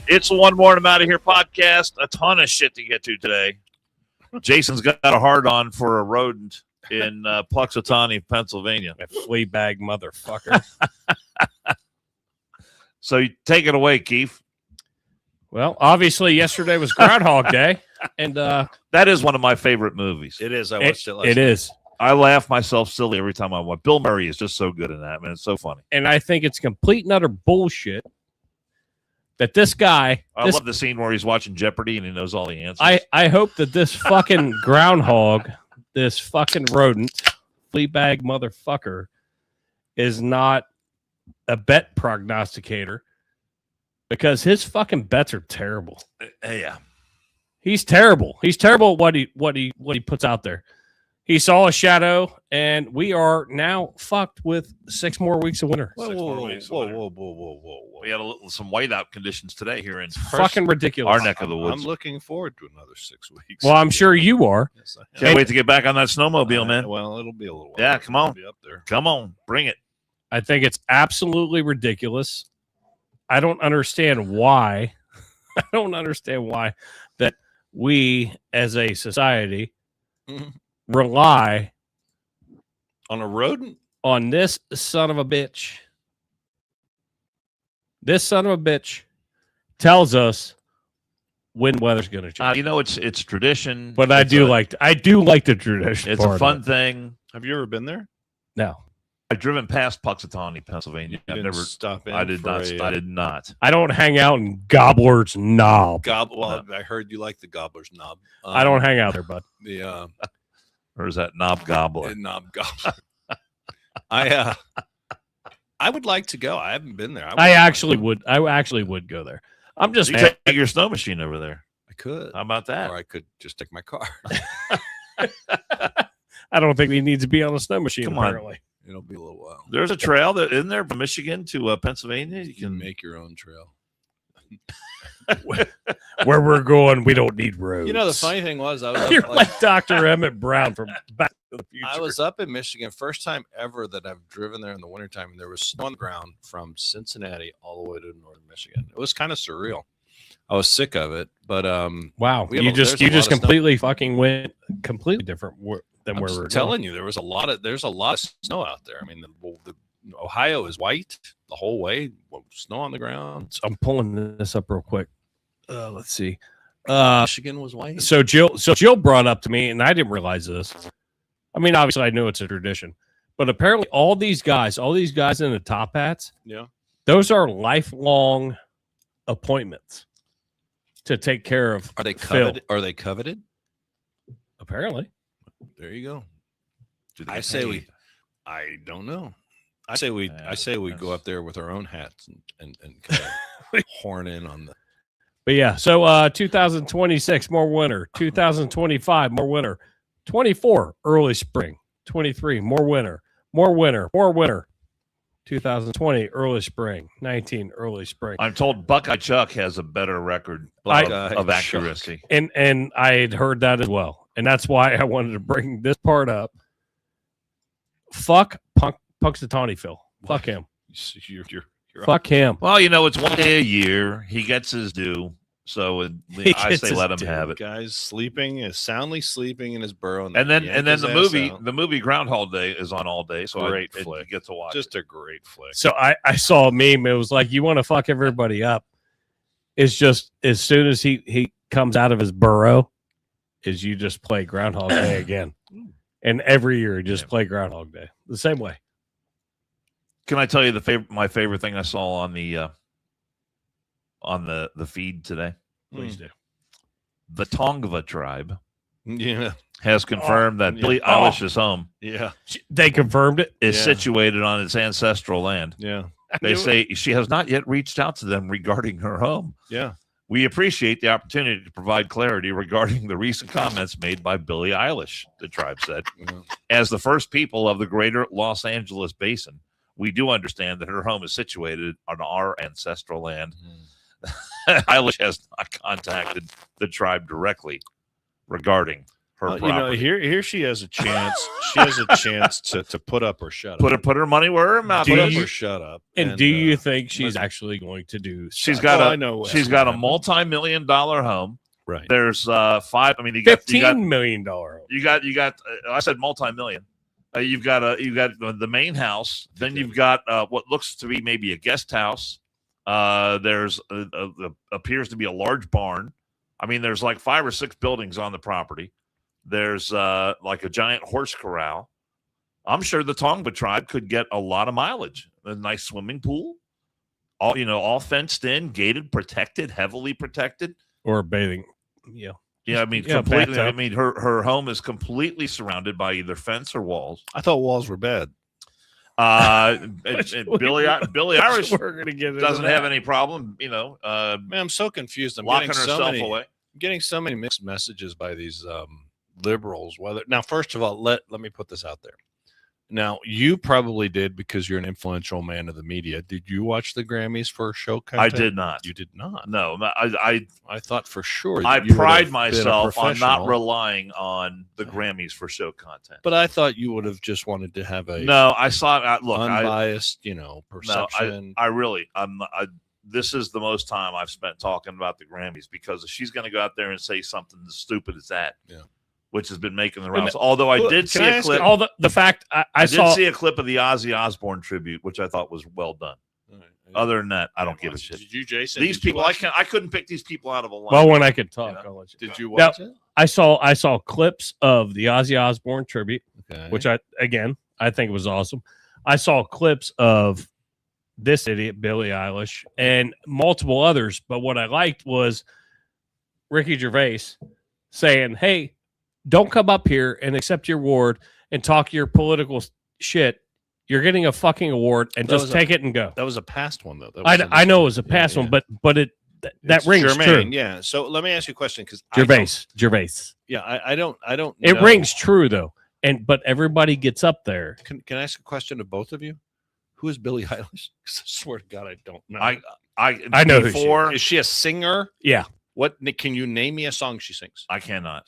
It's One More and I'm Out of Here podcast. A ton of shit to get to today. Jason's got a hard-on for a rodent in Punxsutawney, Pennsylvania. A flea bag motherfucker. So you take it away, Keith. Well, obviously yesterday was Groundhog Day, and that is one of my favorite movies. It is. I watched it last night. It is. I laugh myself silly every time I watch. Bill Murray is just so good in that, man. It's so funny. And I think it's complete and utter bullshit that this guy... I love the scene where he's watching Jeopardy and he knows all the answers. I hope that this fucking groundhog, this fucking rodent, flea bag motherfucker, is not a bet prognosticator, because his fucking bets are terrible. Yeah. He's terrible. He's terrible at what he puts out there. He saw a shadow, and we are now fucked with 6 more weeks of winter. Whoa. We had some whiteout conditions today here in Fucking ridiculous. our neck of the woods. I'm looking forward to another 6 weeks. Well, I'm sure you are. Yes, I am. Can't wait to get back on that snowmobile, man. Well, it'll be a little while. Yeah, come on. I'll be up there. Come on, bring it. I think it's absolutely ridiculous. I don't understand why. That we as a society rely On a rodent? on this son of a bitch. This son of a bitch tells us when weather's going to change. You know, it's tradition. But I do like the tradition. It's a fun thing. Have you ever been there? No, I've driven past Punxsutawney, Pennsylvania. You I've didn't never stop in. I did for not. a, I did not. I don't hang out in Gobbler's Knob. Well, I heard you like the Gobbler's Knob. I don't hang out there, bud. The Or is that Knob Gobbler? Knob Gobbler. I would like to go. I haven't been there. I actually would go there. I'm just You take your snow machine over there. I could. How about that? Or I could just take my car. I don't think he needs to be on a snow machine. Come on. Apparently, It'll be a little while. There's a trail that in there from Michigan to Pennsylvania. You You can can make your own trail. where we're going, we don't need roads. You know, the funny thing was, I was You're up, like Dr. Emmett Brown from Back to the Future. I was up in Michigan, first time ever that I've driven there in the wintertime, and there was snow on the ground from Cincinnati all the way to northern Michigan. It was kind of surreal. I was sick of it, but wow, we have you a- just there's a lot of snow. completely fucking went completely different than I'm where just we're telling you, there's a lot of snow out there. I mean, the Ohio is white the whole way, snow on the ground. So I'm pulling this up real quick. Let's see. Michigan was white. So Jill brought up to me, and I didn't realize this. I mean, obviously, I knew it's a tradition, but apparently, all these guys in the top hats, Yeah. those are lifelong appointments to take care of. Are they Phil. coveted? Are they coveted? Apparently, There you go. Do they I get say paid? I don't know. I say we go up there with our own hats and kind of horn in on the. but yeah. So 2026 more winter, 2025 more winter, 24 early spring, 23 more winter, 2020 early spring, 19 early spring. I'm told Buckeye Chuck has a better record of accuracy. And I had heard that as well. And that's why I wanted to bring this part up. Fuck Punxsutawney Phil. Fuck him. You're Fuck him. Well, you know, it's one day a year. He gets his due. So I gets say his let him due. have it. Guy's soundly sleeping in his burrow, And then the the movie Groundhog Day is on all day. So Great I flick. get to watch. just a great flick. So I saw a meme. It was like, you want to fuck everybody up. It's just as soon as he comes out of his burrow, is you just play Groundhog Day again. And every year you just play Groundhog Day the same way. Can I tell you my favorite thing I saw on the feed today? Please do. The Tongva tribe Yeah, has confirmed that Billie Eilish's home yeah, They confirmed it. is Yeah. situated on its ancestral land. yeah, They say she has not yet reached out to them regarding her home. yeah. We appreciate the opportunity to provide clarity regarding the recent comments made by Billie Eilish, the tribe said. Yeah. As the first people of the greater Los Angeles basin, we do understand that her home is situated on our ancestral land. Eilish has not contacted the tribe directly regarding her Well, property. here she has a chance. She has a chance to put up or shut up. Put her money where her mouth Put up is. or shut up. And do you think she's actually going to do? She's such? got I know she's got a multi-million-dollar home. right. There's five. I mean, you got $15 million. You got. I said multi-million. You've got the main house. Then you've got what looks to be maybe a guest house. There's appears to be a large barn. I mean, there's like 5 or 6 buildings on the property. There's like a giant horse corral. I'm sure the Tongva tribe could get a lot of mileage. A nice swimming pool, all fenced in, gated, protected, heavily protected, Or bathing. Yeah. Yeah, I mean, Yeah, completely. bathtub. I mean, her home is completely surrounded by either fence or walls. I thought walls were bad. Billy Irish We're gonna get into doesn't that. have any problem, Man, I'm so confused. I'm locking getting so herself many, away. getting so many mixed messages by these liberals. Whether now, first of all, let me put this out there. Now, you probably did because you're an influential man of the media. Did you watch the Grammys for show content? I did not. You did not. No, I thought for sure. I that you would pride have myself been a on not professional, relying on the Grammys for show content. But I thought you would have just wanted to have a No, I saw. Look, unbiased, no, perception. I really, this is the most time I've spent talking about the Grammys because if she's going to go out there and say something as stupid as that, Yeah. which has been making the rounds. Although I did see a clip. all the fact I did saw see a clip of the Ozzy Osbourne tribute, which I thought was well done. All right. Other than that, I don't give a shit. Did you, Jason? These did you people, watch I couldn't pick these people out of a line. well when I could talk. You know? I'll let you. it? Did you Now- watch it? I saw clips of the Ozzy Osbourne tribute, Okay. which I think was awesome. I saw clips of this idiot Billie Eilish and multiple others, but what I liked was Ricky Gervais saying, "Hey, don't come up here and accept your award and talk your political shit. You're getting a fucking award and That just was take it and go." that was a past one though. That I wasn't I this know one. it was a Yeah, past yeah. one, but that It's rings Germain, true. Yeah. So let me ask you a question because Gervais. Yeah, I don't. It know. rings true though, but everybody gets up there. Can I ask a question to both of you? Who is Billie Eilish? 'Cause I swear to God, I don't know. I know who she before. Is she a singer? Yeah. What can you name me a song she sings? I cannot.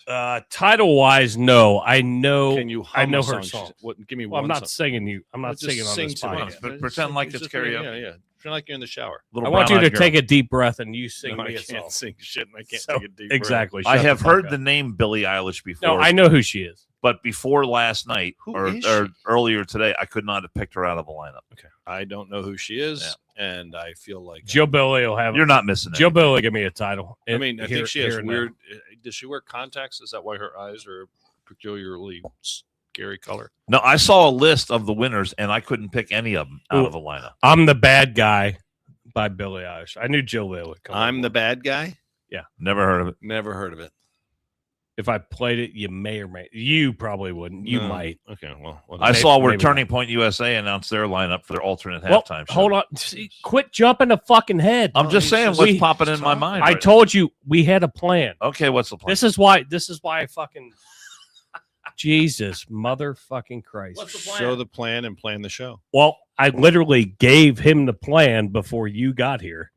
Title wise, no. I know. Can you? I hum know a her song she song. sings? What? Give me Well, one. I'm not song. singing you. I'm not Just singing on sing this to me. podcast. But Just pretend sing- like it's just- karaoke. Yeah. Pretend like you're in the shower. Little I want you to brown-eyed girl. take a deep breath and you sing No, me I a song. can't sing shit, and I can't So- take a deep breath. Exactly. I Shut have the fuck heard up. the name Billie Eilish before. No, I know who she is. But before last night Who or is or she? earlier today, I could not have picked her out of a lineup. Okay, I don't know who she is, and I feel like Joe Billy will have You're not missing Joe it. Billy give me a title. I mean, I Here- think she has here and weird. Does she wear contacts? Is that why her eyes are peculiarly scary color? No, I saw a list of the winners, and I couldn't pick any of them out Ooh. of a lineup. there. I'm the bad guy by Billie Eilish. I knew Joe Billy would come. I'm the bad guy. Never heard of it. Never heard of it. If I played it, you may or may. You probably wouldn't. You No. might. Okay, well, I Maybe- saw where maybe Turning Point USA announced their lineup for their alternate Well, halftime show. hold on. See, quit jumping the fucking head. I'm just he's saying just- what's we- popping in my mind. I right told you we had a plan. now. Okay, what's the plan? This is why I fucking Jesus motherfucking Christ. What's the plan? show the plan and plan the show. Well, I literally gave him the plan before you got here.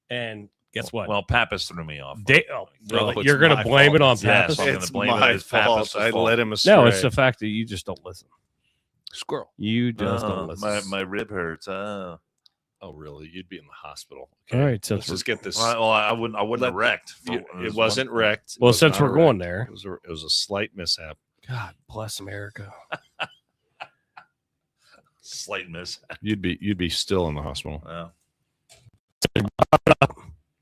And guess what? Well, Pappas threw me off. No, it's you're going my to blame it on fault. Yes, Pappas? I'm gonna It's blame it my as Pappas' fault. I fault. let him astray. No, it's the fact that you just don't listen. squirrel. You just don't listen. my rib hurts. Oh. Oh, really? You'd be in the hospital. All right, Let's since just get this. Well, I wouldn't Let- have wrecked. It wasn't wrecked. It well, was since not we're a going wreck. there, It was a slight mishap. God bless America. Slight miss. You'd be still in the hospital. Well,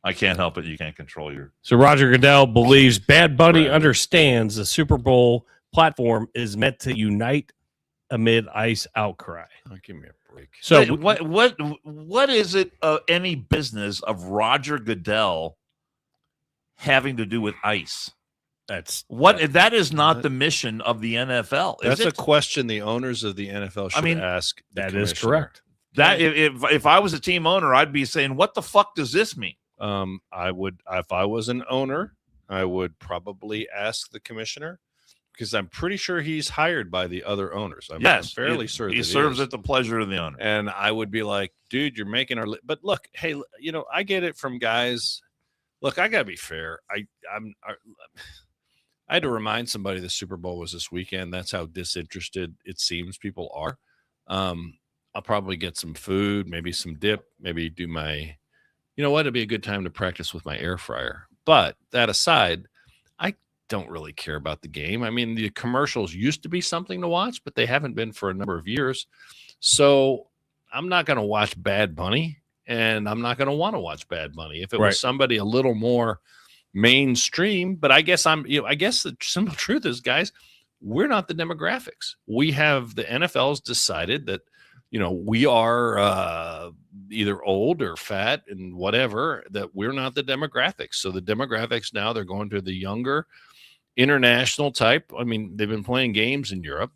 I can't help it. You can't control your. So Roger Goodell believes Bad Bunny Right. understands the Super Bowl platform is meant to unite amid ICE outcry. Oh, give me a break. So Wait, what is it? Any business of Roger Goodell having to do with ICE? that's What that is not the mission of the NFL. Is That's a it? question the owners of the NFL should mean, ask. The that is commissioner. correct. That if I was a team owner, I'd be saying, "What the fuck does this mean?" I would, if I was an owner, I would probably ask the commissioner because I'm pretty sure he's hired by the other owners. I'm fairly certain he that serves is. at the pleasure of the owner. And I would be like, dude, you're making our. But look, hey, I get it from guys. Look, I gotta be fair. I had to remind somebody the Super Bowl was this weekend. That's how disinterested it seems people are. I'll probably get some food, maybe some dip, maybe do my, you know what, it'd be a good time to practice with my air fryer. But that aside, I don't really care about the game. I mean, the commercials used to be something to watch, but they haven't been for a number of years. So I'm not going to watch Bad Bunny, and I'm not going to want to watch Bad Bunny. If it was somebody a little more mainstream, but I guess I guess the simple truth is, guys, we're not the demographics. We have the NFL's decided that, we are either old or fat and whatever, that we're not the demographics. So the demographics now, they're going to the younger international type. I mean, they've been playing games in Europe.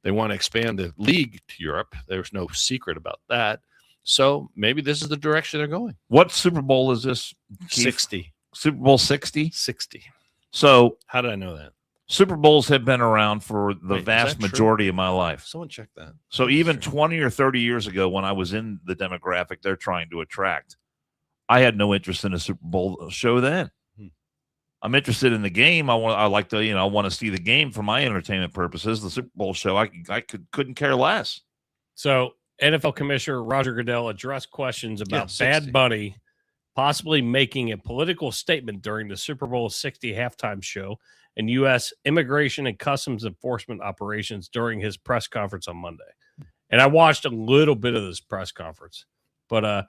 They want to expand the league to Europe. There's no secret about that. So maybe this is the direction they're going. What Super Bowl is this, Keith? 60. Super Bowl 60? 60. So how did I know that? Super Bowls have been around for the Wait, vast majority of my life. Someone check that. So even 20 or 30 years ago, when I was in the demographic they're trying to attract, I had no interest in a Super Bowl show then. I'm interested in the game. I want to see the game for my entertainment purposes. The Super Bowl show, I couldn't care less. So NFL Commissioner Roger Goodell addressed questions about 60. Bad Bunny possibly making a political statement during the Super Bowl 60 halftime show and U.S. Immigration and Customs Enforcement operations during his press conference on Monday. And I watched a little bit of this press conference. But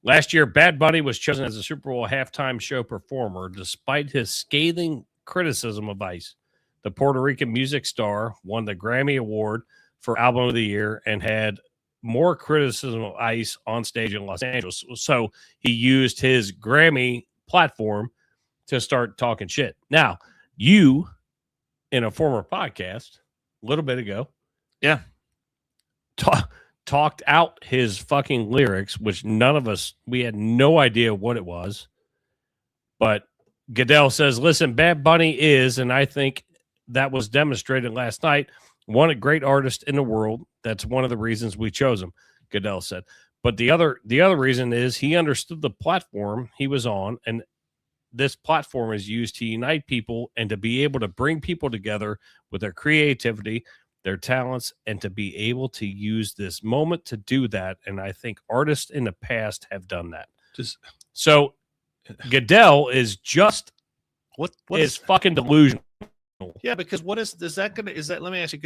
last year, Bad Bunny was chosen as a Super Bowl halftime show performer despite his scathing criticism of ICE. The Puerto Rican music star won the Grammy Award for Album of the Year and had more criticism of ICE on stage in Los Angeles. So he used his Grammy platform to start talking shit. Now, you, in a former podcast a little bit ago, talked out his fucking lyrics, which we had no idea what it was. But Goodell says, listen, Bad Bunny is, and I think that was demonstrated last night, one a great artist in the world. That's one of the reasons we chose him, Goodell said. But the other reason is he understood the platform he was on, and this platform is used to unite people and to be able to bring people together with their creativity, their talents, and to be able to use this moment to do that. And I think artists in the past have done that. So Goodell is just what is fucking delusional. Yeah, because let me ask you,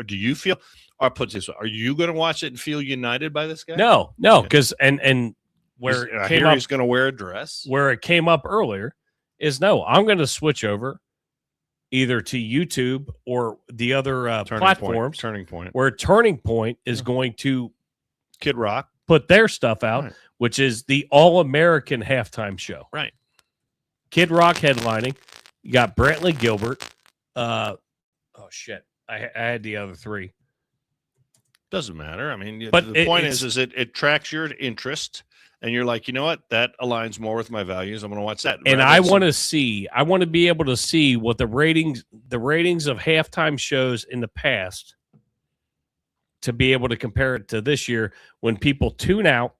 do you feel, or put this way, are you going to watch it and feel united by this guy? No, because and where it came up, he's going to wear a dress. Where it came up earlier is no, I'm going to switch over either to YouTube or the other platforms. Turning Point. Where Turning Point is going to Kid Rock put their stuff out, which is the All-American halftime show. Right. Kid Rock headlining. You got Brantley Gilbert. Oh shit! I had the other three. Doesn't matter. I mean, but the point is it tracks your interest, and you're like, you know what, that aligns more with my values. I'm going to watch that. And I want to be able to see what the ratings of halftime shows in the past, to be able to compare it to this year when people tune out,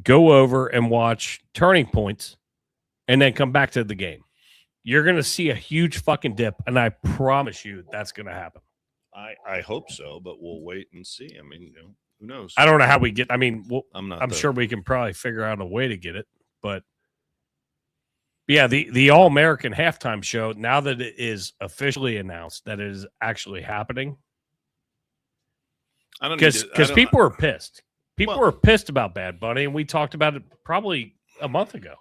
go over and watch Turning Points, and then come back to the game. You're going to see a huge fucking dip, and I promise you that's going to happen. I hope so, but we'll wait and see. I mean, who knows? I don't know how we get. I mean, I'm sure we can probably figure out a way to get it, but yeah, the All American halftime show. Now that it is officially announced that it is actually happening, because people are pissed. People were pissed about Bad Bunny, and we talked about it probably a month ago.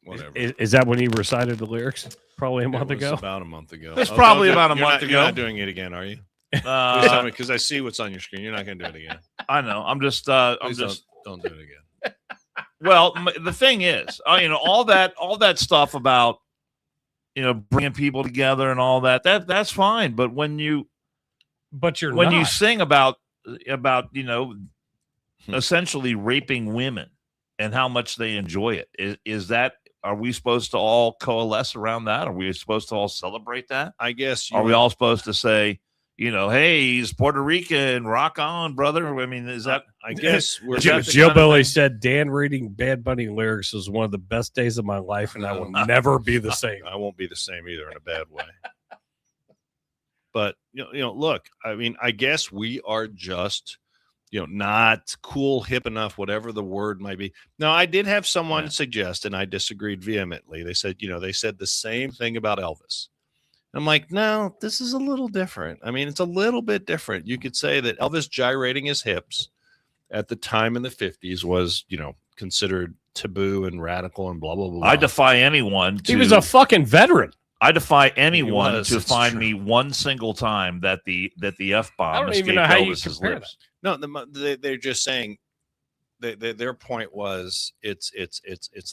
Whatever. Is that when he recited the lyrics? Probably a month ago. About a month ago. It's probably about a month ago. You're not doing it again, are you? Because I see what's on your screen. You're not going to do it again. I know. I'm just. Don't do it again. Well, the thing is, all that stuff about, bringing people together and all that's fine. But when you sing about essentially raping women and how much they enjoy it, is that? Are we supposed to all coalesce around that? Are we supposed to all celebrate that? I guess. Are we all supposed to say, hey, he's Puerto Rican, rock on, brother. I mean, is that? I guess we're Jill Billy said Dan reading Bad Bunny lyrics was one of the best days of my life, and I will never be the same. I won't be the same either in a bad way. But look, I mean, I guess we are just not cool, hip enough, whatever the word might be. Now, I did have someone suggest, and I disagreed vehemently. They said, they said the same thing about Elvis. I'm like, no, this is a little different. I mean, it's a little bit different. You could say that Elvis gyrating his hips at the time in the 50s was, considered taboo and radical and blah, blah, blah. I defy anyone. He was a fucking veteran. I defy anyone to find me one single time that the F-bomb escaped Elvis's lips. No, they're just saying their point was it's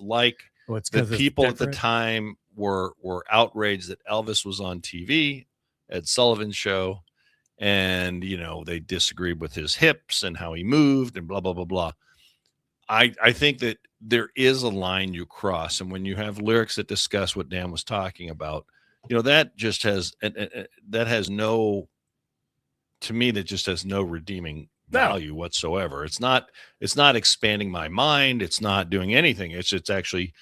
like the people at the time were outraged that Elvis was on TV at Sullivan's show, and they disagreed with his hips and how he moved and blah blah blah blah. I think that there is a line you cross, and when you have lyrics that discuss what Dan was talking about, that just has no redeeming value whatsoever. It's not expanding my mind. It's not doing anything. It's actually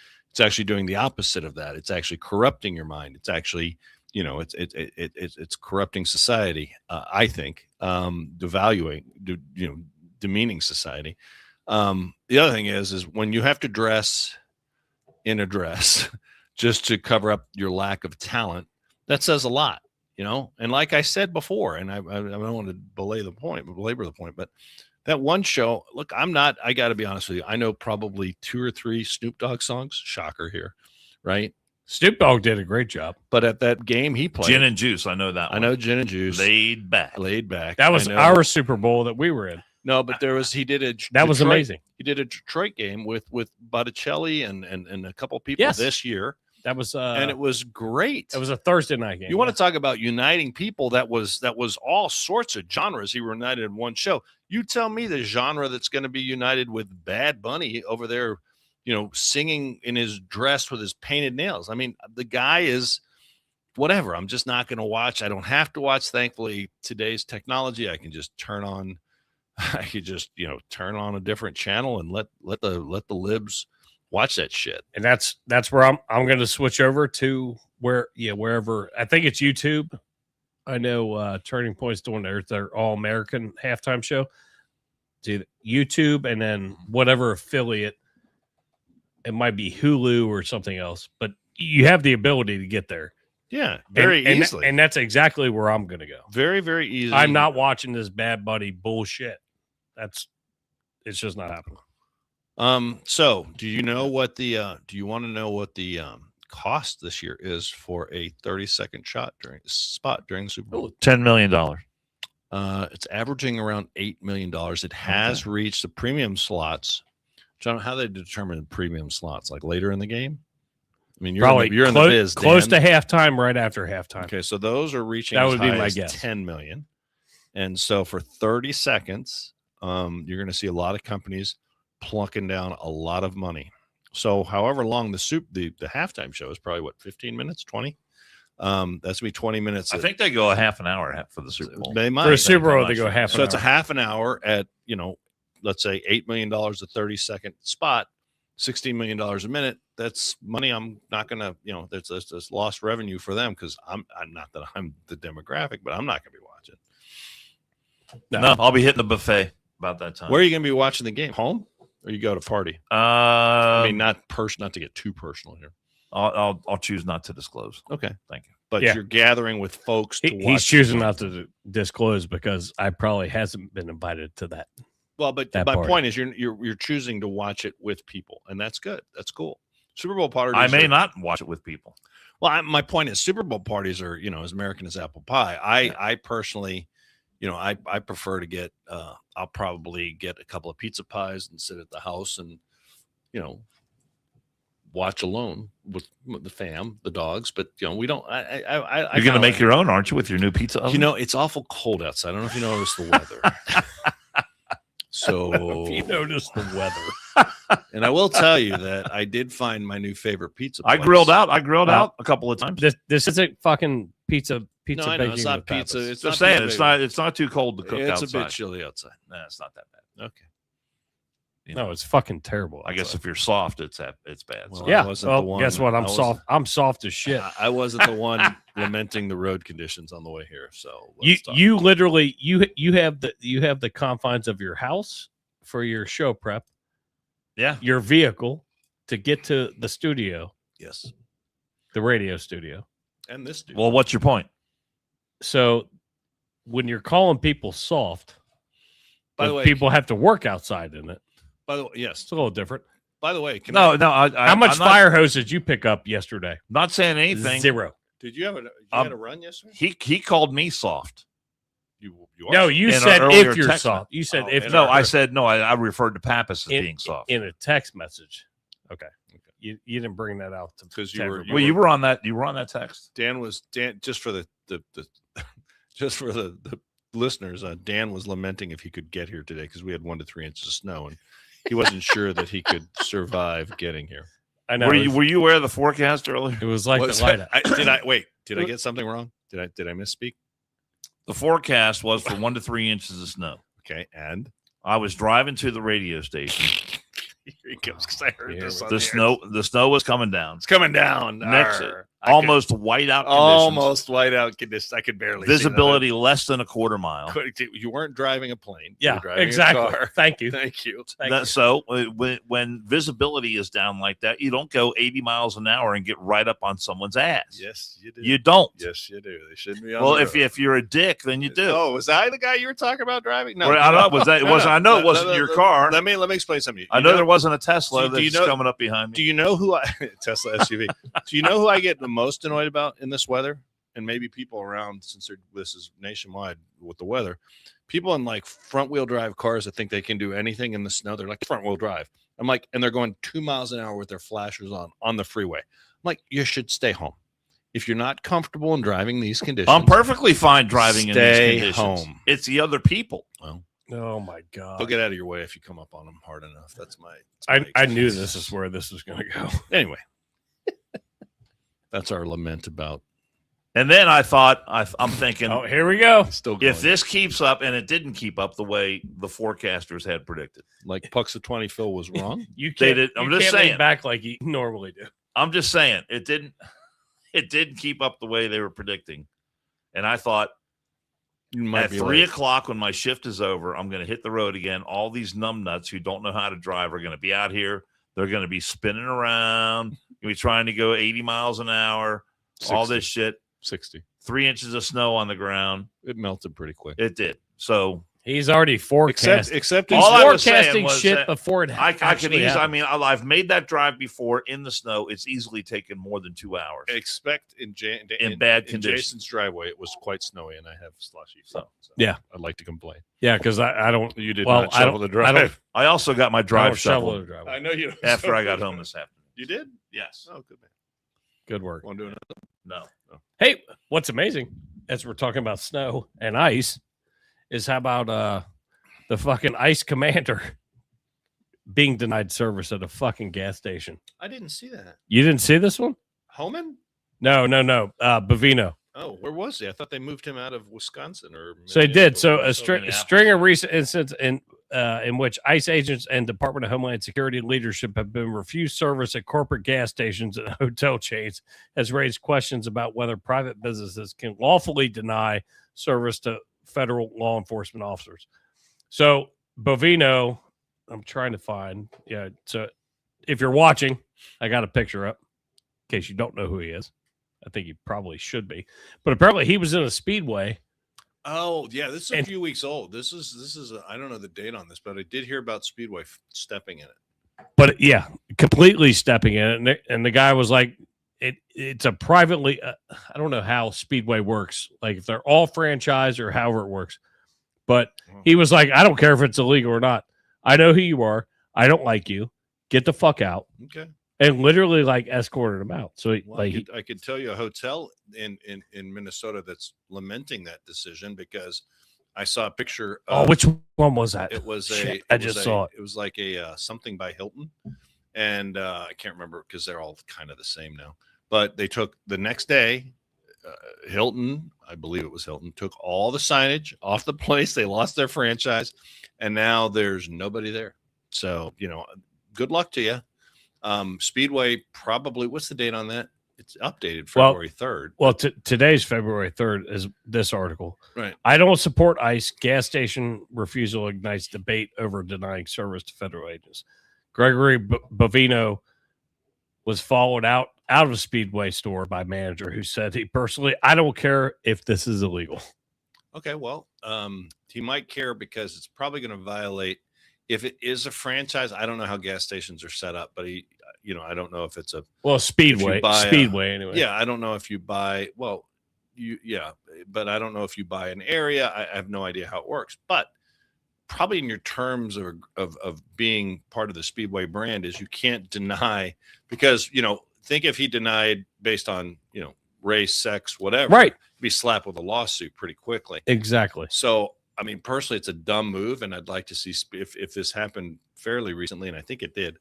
doing the opposite of that. It's actually corrupting your mind. It's actually, it's corrupting society. I think, devaluing, demeaning society. The other thing is when you have to dress in a dress just to cover up your lack of talent, that says a lot, and like I said before, and I don't want to belabor the point, but that one show, look, I got to be honest with you. I know probably 2 or 3 Snoop Dogg songs. Shocker here, right? Snoop Dogg did a great job. But at that game he played, Gin and Juice, I know that one. I know Gin and Juice. Laid back. That was our Super Bowl that we were in. No, but he did a that was amazing. He did a Detroit game with Botticelli and a couple people this year. That was and it was great. It was a Thursday night game. You want to talk about uniting people? That was all sorts of genres. He were united in one show. You tell me the genre that's going to be united with Bad Bunny over there, singing in his dress with his painted nails. I mean, the guy is whatever. I'm just not going to watch. I don't have to watch. Thankfully, today's technology, I can just turn on. I could just turn on a different channel and let the libs watch that shit. And that's where I'm going to switch over to wherever. I think it's YouTube. I know Turning Point's doing their All American halftime show. It's YouTube and then whatever affiliate. It might be Hulu or something else, but you have the ability to get there. Yeah, very easily. And that's exactly where I'm going to go. Very, very easy. I'm not watching this Bad Bunny bullshit. It's just not happening. So do you know what do you want to know what the cost this year is for a 30-second spot during the Super Bowl? $10 million. It's averaging around $8 million. It has reached the premium slots. John, how they determine the premium slots? Like later in the game? I mean, you're in the biz, close to halftime, right after halftime. Okay, so those are reaching that would be my guess. 10 million. And so for 30 seconds, you're going to see a lot of companies plunking down a lot of money. So however long the halftime show is, probably 15 minutes, 20. That's gonna be 20 minutes. I think they go a half an hour for the Super Bowl. They might. For the Super Bowl, they go half. So it's a half an hour at let's say $8 million a 30-second spot, $16 million a minute. That's money I'm not gonna that's lost revenue for them, because I'm not that I'm the demographic, but I'm not gonna be watching. No, I'll be hitting the buffet about that time. Where are you gonna be watching the game? Home, or you go to party? I mean, not to get too personal here. I'll choose not to discllose. Okay, thank you. But you're gathering with folks to watch. He's choosing not to disclose because I probably hasn't been invited to that. Well, but my point is you're choosing to watch it with people, and that's good. That's cool. Super Bowl parties. I may not watch it with people. Well, my point is Super Bowl parties are as American as apple pie. I personally, I prefer to get. I'll probably get a couple of pizza pies and sit at the house and, watch alone with the fam, the dogs. But we don't. You're going to make your own, aren't you, with your new pizza oven? It's awful cold outside. I don't know if you noticed the weather. So if you noticed the weather. And I will tell you that I did find my new favorite pizza place. I grilled out a couple of times. This isn't fucking pizza pizza No, I know baking it's not with pizza. Pappas. It's Just not saying, pizza it's not too cold to cook baking. outside. It's a bit chilly outside. Nah, it's not that bad. Okay. You No, know, it's fucking terrible. I guess outside. if you're soft, it's bad. Well, So. I Yeah. wasn't Well, the one. guess what? I I'm wasn't- soft. I'm soft as shit. I wasn't the one lamenting the road conditions on the way here. So You let's talk. you literally you have the confines of your house for your show prep, Yeah. your vehicle to get to the studio, Yes, the radio studio. and this dude. Well, what's your point? So when you're calling people soft, By the but way, people have to work outside in it. by the way, yes. It's a little different. By the way, can No, I- no. How much I'm not- fire hose did you pick up yesterday? Not saying anything. 0. did you have a Um, had a run yesterday? He called me soft. You No, are- you In an said earlier if you're text soft. You said Oh, if in No, our- I said no. I referred to Pappas as in, being soft. in a text message. Okay. You didn't bring that out because to you were everybody. Well, you were on that. You were on that text. Dan was just for the just for the listeners. Dan was lamenting if he could get here today because we had 1 to 3 inches of snow and he wasn't sure that he could survive getting here. I know. Were you aware of the forecast earlier? It was like Was the light that- out. Did I get something wrong? Did I misspeak? The forecast was for 1 to 3 inches of snow. Okay, and I was driving to the radio station. here he comes because I heard Here this. we on The air. snow was coming down. It's coming down. Next, Arr. I could- almost whiteout conditions. almost white out conditions. I could barely see that. Visibility less than a quarter mile. You weren't driving a plane. You Yeah, were driving exactly. A car. Thank you. Thank you. Thank you. So when visibility is down like that, you don't go 80 miles an hour and get right up on someone's ass. Yes, you do. You don't. Yes, you do. They shouldn't be on Well, the if road. if you're a dick, then you do. Oh, was I the guy you were talking about driving? No, Or, I don't know. Was that? No, Was no. I know it No, wasn't no, your no, car. Let me explain something. I know there wasn't a Tesla do you that's know- coming up behind Do me. you know who I Tesla SUV? Do you know who I get the most annoyed about in this weather? And maybe people around, since this is nationwide with the weather, people in like front wheel drive cars that think they can do anything in the snow. They're like front wheel drive. I'm like, and they're going 2 miles an hour with their flashers on the freeway. I'm like, you should stay home if you're not comfortable in driving these conditions. I'm perfectly fine driving in Stay these conditions. home. It's the other people. Well, Oh my god. they'll get out of your way if you come up on them hard enough. That's my. I knew this is where this was going to go. Anyway, that's our lament about. And then I thought, I'm thinking, Oh, here we go. Still going. if this keeps up, and it didn't keep up the way the forecasters had predicted. like Punxsutawney Phil was wrong. You They can't. did- I'm you just can't lean saying. back like you normally do. I'm just saying it didn't keep up the way they were predicting. And I thought You might at be 3 right. o'clock when my shift is over, I'm going to hit the road again. All these numbnuts who don't know how to drive are going to be out here. They're going to be spinning around. Going to be trying to go 80 miles an hour. All 60. this shit. 60. 3 inches of snow on the ground. It melted pretty quick. It did. So He's already forecast. Except All I was saying forecasting was shit that before it I could actually easily. I happened. mean, I've made that drive before in the snow. It's easily taken more than 2 hours. expect in bad in conditions. Jason's driveway, it was quite snowy, and I have slushy. So Yeah. I'd like to complain. Yeah, because I don't. You did Well, not I shovel don't- the drive. I don't- I also got my I drive don't shovel shoveled the driveway. know you. after I got home this afternoon. You did? Yes. Oh, good man. Good work. Want to do another? No. Hey, what's amazing as we're talking about snow and ice is how about the fucking ice commander being denied service at a fucking gas station. I didn't see that. You didn't see this one? Homan? No. Bovino. Oh, where was he? I thought they moved him out of Wisconsin or. So they did. So Minnesota. a Minneapolis. string of recent incidents in which ICE agents and Department of Homeland Security leadership have been refused service at corporate gas stations and hotel chains has raised questions about whether private businesses can lawfully deny service to federal law enforcement officers. So Bovino, I'm trying to find. Yeah. So if you're watching, I got a picture up in case you don't know who he is. I think he probably should be, but apparently he was in a speedway. Oh yeah, this is a And- few weeks old. This is I don't know the date on this, but I did hear about Speedway stepping in it. But yeah, completely stepping in it. And the guy was like, it's a privately, I don't know how Speedway works, like if they're all franchise or however it works. But he was like, I don't care if it's illegal or not. I know who you are. I don't like you. Get the fuck out. Okay. And literally like escorted him out. So Well, like, I could tell you a hotel in Minnesota that's lamenting that decision because I saw a picture. oh, which one was that? It was Shit, a. I just saw it. It was like a something by Hilton, and I can't remember because they're all kind of the same now. But they took the next day. Hilton, I believe it was Hilton, took all the signage off the place. They lost their franchise, and now there's nobody there. So, good luck to you. Speedway probably, what's the date on that? It's updated February 3rd. Well, today's February 3rd is this article. Right. I don't support ICE. Gas station refusal ignites debate over denying service to federal agents. Gregory Bovino was followed out of a Speedway store by manager who said he personally, I don't care if this is illegal. Okay, well, he might care because it's probably going to violate. If it is a franchise, I don't know how gas stations are set up, but I don't know if it's Speedway anyway. Yeah, I don't know if you buy. Well, but I don't know if you buy an area. I have no idea how it works, but probably in your terms of being part of the Speedway brand is you can't deny, because think if he denied based on race, sex, whatever, right, be slapped with a lawsuit pretty quickly. Exactly. So I mean, personally, it's a dumb move, and I'd like to see if this happened fairly recently, and I think it did.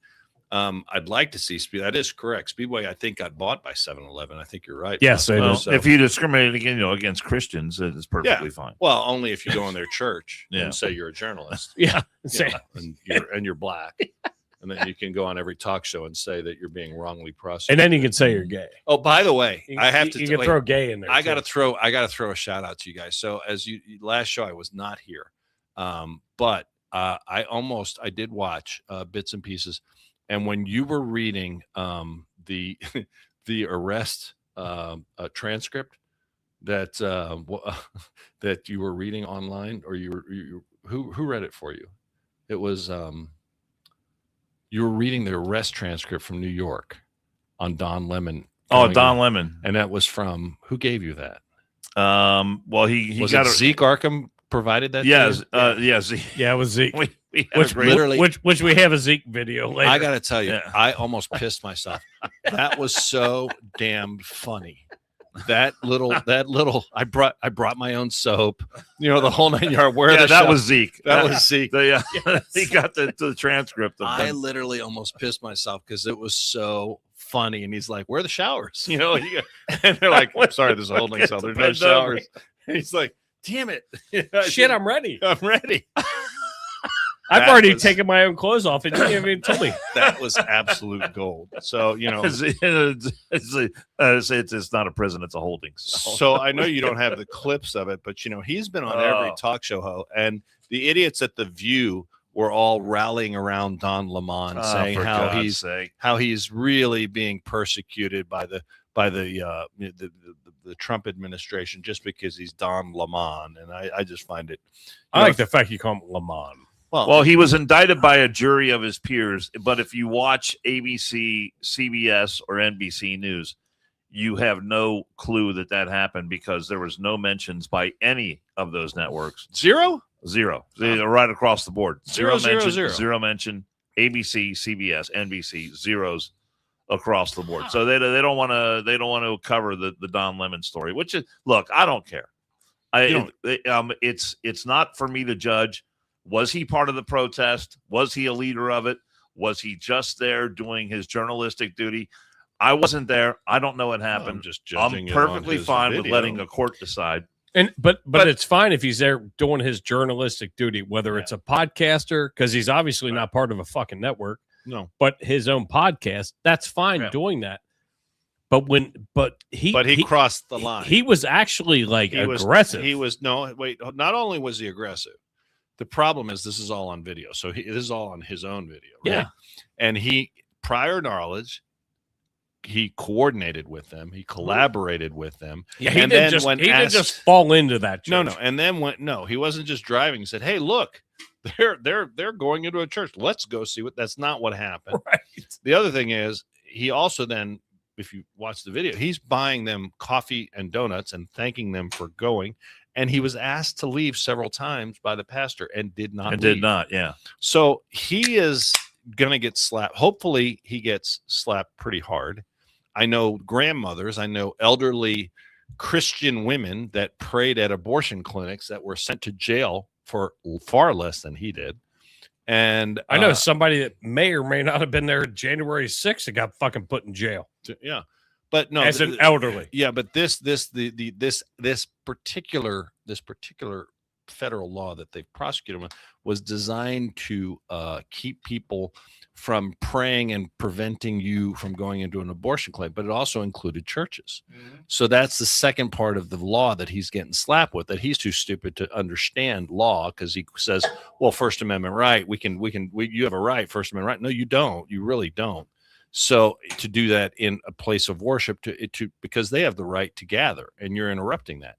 I'd like to see that is correct. Speedway, I think, got bought by 7-Eleven. I think you're right. Yes, if you discriminate against Christians, it's perfectly fine. Well, only if you go in their church Yeah. and say you're a journalist. Yeah, and you're black, and then you can go on every talk show and say that you're being wrongly prosecuted. and then you can say you're gay. Oh, by the way, I have to. You can throw gay in there. I got to throw a shout out to you guys. So as last show, I was not here, but I did watch bits and pieces. And when you were reading the arrest transcript that that you were reading online, or who read it for you? It was you were reading the arrest transcript from New York on Don Lemon. Oh, Don Lemon, and that was from who gave you that? Well, he was got it Zeke Arkham provided that. Yes, Zeke. Yeah, it was Zeke. Which we have a Zeke video later. I got to tell you, I almost pissed myself. That was so damn funny. That little, I brought my own soap, the whole 9 yards. That was Zeke. That was Zeke. He got the transcript. I literally almost pissed myself because it was so funny. And he's like, "Where are the showers?" And they're like, "I'm sorry, there's a holding cell. There's no showers." And he's like, "Damn it, shit, I'm ready. I'm ready." I've already taken my own clothes off, and you haven't even told me. That was absolute gold. So it's not a prison; it's a holding cell. So I know you don't have the clips of it, but he's been on every talk show, and the idiots at the View were all rallying around Don Lemon, saying how he's really being persecuted by the Trump administration just because he's Don Lemon, and I just find it. I like the fact you call him Lemon. Well, he was indicted by a jury of his peers, but if you watch ABC, CBS, or NBC News, you have no clue that happened because there was no mentions by any of those networks. Zero. Right across the board. Zero mention. ABC, CBS, NBC, zeros across the board. So they don't want to cover the Don Lemon story, which is, look, I don't care. It's not for me to judge. Was he part of the protest? Was he a leader of it? Was he just there doing his journalistic duty? I wasn't there. I don't know what happened. I'm just judging. I'm perfectly fine with letting a court decide. But it's fine if he's there doing his journalistic duty, whether it's a podcaster, because he's obviously not part of a fucking network. No, but his own podcast, that's fine doing that. But he crossed the line. He was actually aggressive. Not only was he aggressive, the problem is this is all on video. So this is all on his own video. Right? Yeah. And prior knowledge, he coordinated with them. He collaborated with them. Yeah, he didn't just fall into that church. No. And then he wasn't just driving. He said, "Hey, look, they're going into a church. Let's go see what." That's not what happened. Right. The other thing is he also then, if you watch the video, he's buying them coffee and donuts and thanking them for going. And he was asked to leave several times by the pastor and did not leave. Did not, yeah. So he is going to get slapped. Hopefully he gets slapped pretty hard. I know grandmothers, I know elderly Christian women that prayed at abortion clinics that were sent to jail for far less than he did. And I know somebody that may or may not have been there January 6th that got fucking put in jail. Yeah. But no, as an elderly. Yeah, but this particular federal law that they've prosecuted with was designed to keep people from praying and preventing you from going into an abortion clinic, but it also included churches. So that's the second part of the law that he's getting slapped with, that he's too stupid to understand law, because he says, well, First Amendment right, you have a right, First Amendment right. No, you don't. You really don't. So to do that in a place of worship to because they have the right to gather, and you're interrupting that.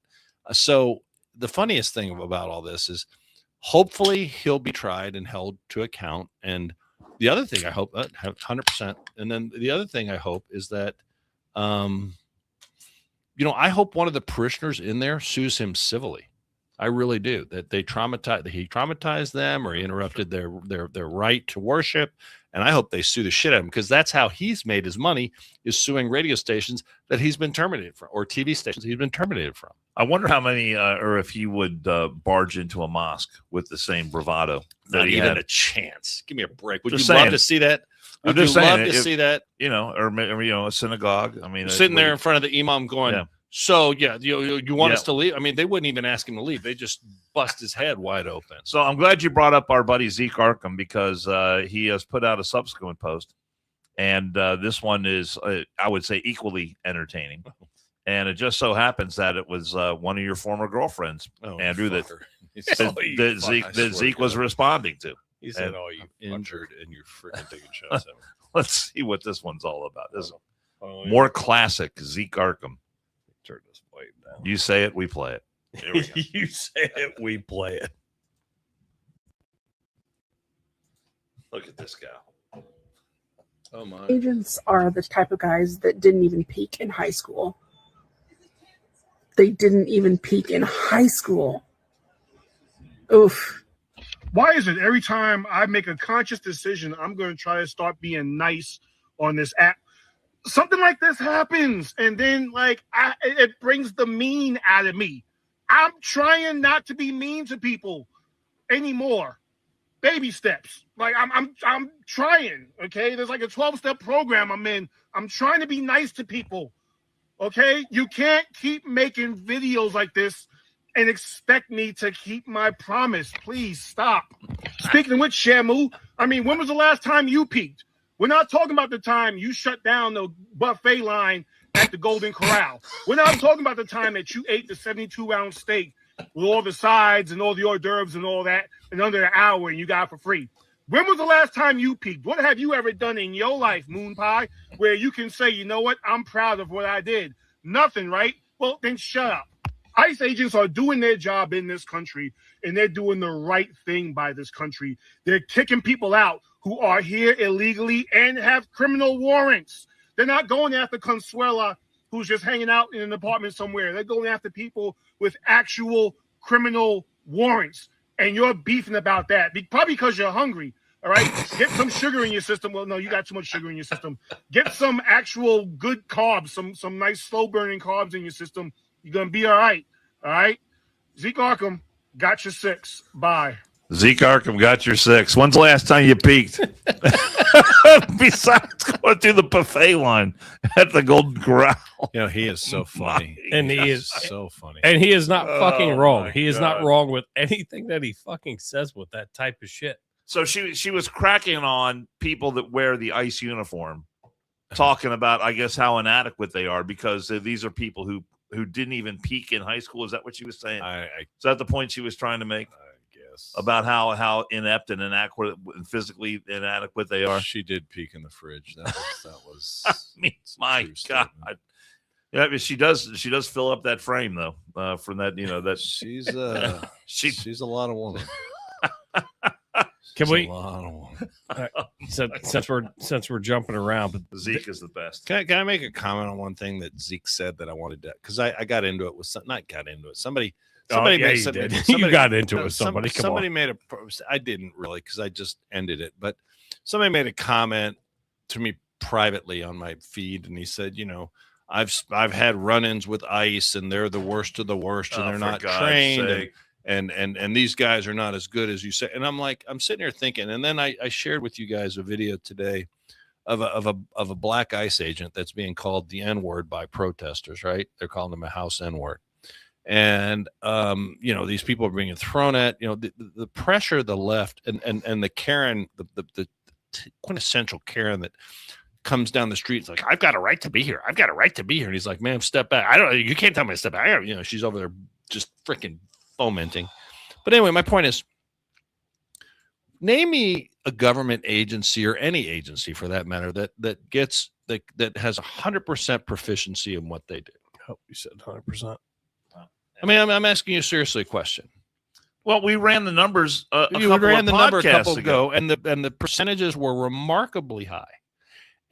So the funniest thing about all this is hopefully he'll be tried and held to account. And the other thing I hope 100%. And then the other thing I hope is that, I hope one of the parishioners in there sues him civilly. I really do. That he traumatized them, or he interrupted their right to worship. And I hope they sue the shit out of him, because that's how he's made his money, is suing radio stations that he's been terminated from, or TV stations he's been terminated from. I wonder how many, or if he would barge into a mosque with the same bravado. Not even a chance. Give me a break. Would Just you saying. love to see that? I'm Would you just saying, love to see that? Or a synagogue. I mean, Sitting there in front of the imam going, Yeah. so yeah, you want us to leave? I mean, they wouldn't even ask him to leave. They just bust his head wide open. So I'm glad you brought up our buddy Zeke Arkham, because he has put out a subsequent post, and this one is, I would say, equally entertaining. And it just so happens that it was one of your former girlfriends, Andrew, that Zeke was responding to. He said, "Oh, you injured, and you're freaking taking shots at me." Let's see what this one's all about. This is more classic Zeke Arkham. Turn this volume down. You say it, we play it. Here we go. You say it, we play it. Look at this guy. Oh my! Agents are the type of guys that didn't even peak in high school. They didn't even peak in high school. Oof. Why is it every time I make a conscious decision, I'm going to try to start being nice on this app? Something like this happens, and then it brings the mean out of me. I'm trying not to be mean to people anymore. Baby steps. I'm trying. Okay, there's like a 12-step program I'm in. I'm trying to be nice to people. Okay, you can't keep making videos like this and expect me to keep my promise. Please stop. Speaking of which, Shamu, I mean, when was the last time you peaked? We're not talking about the time you shut down the buffet line at the Golden Corral. We're not talking about the time that you ate the 72-ounce steak with all the sides and all the hors d'oeuvres and all that in under an hour and you got it for free. When was the last time you peaked? What have you ever done in your life, Moon Pie, where you can say, you know what, I'm proud of what I did? Nothing, right? Well, then shut up. ICE agents are doing their job in this country, and they're doing the right thing by this country. They're kicking people out who are here illegally and have criminal warrants. They're not going after Consuela, who's just hanging out in an apartment somewhere. They're going after people with actual criminal warrants, and you're beefing about that, probably because you're hungry. All right, get some sugar in your system. Well, no, you got too much sugar in your system. Get some actual good carbs, some nice slow burning carbs in your system. You're gonna be all right. All right. Zeke Arkham got your 6. Bye. Zeke Arkham got your 6. When's the last time you peaked? Besides going through the buffet line at the Golden Corral. He is so funny. And he is so funny. And he is not fucking wrong. my He is not God. wrong with anything that he fucking says with that type of shit. So she was cracking on people that wear the ICE uniform, talking about, I guess, how inadequate they are, because these are people who didn't even peak in high school. Is that what she was saying? Is that the point she was trying to make? Guess About how inept and inadequate and physically inadequate they are. She did peek in the fridge. That was I mean, my God. Yeah, but she does fill up that frame though. From that, that she's she's a lot of woman. Can She's we a lot of woman. since we're jumping around, but Zeke is the best. Can I make a comment on one thing that Zeke said that I wanted to, because I got into it with not got into it. Somebody yeah, made you something. did. You got into it with somebody. Come Somebody on. made I didn't really, because I just ended it. But somebody made a comment to me privately on my feed, and he said, I've had run-ins with ICE, and they're the worst of the worst, and they're not trained, and these guys are not as good as you say. And I'm sitting here thinking, and then I shared with you guys a video today of a black ICE agent that's being called the N-word by protesters, right? They're calling him a house N-word. And these people are being thrown at, the pressure of the left and the Karen, the quintessential Karen that comes down the street. It's like, I've got a right to be here. I've got a right to be here. And he's like, ma'am, step back. You can't tell me to step back. She's over there just freaking fomenting. But anyway, my point is, name me a government agency or any agency for that matter that has 100% proficiency in what they do. Oh, you said 100%. I mean, I'm asking you seriously a question. Well, we ran the numbers. You ran the number a couple ago, and the percentages were remarkably high,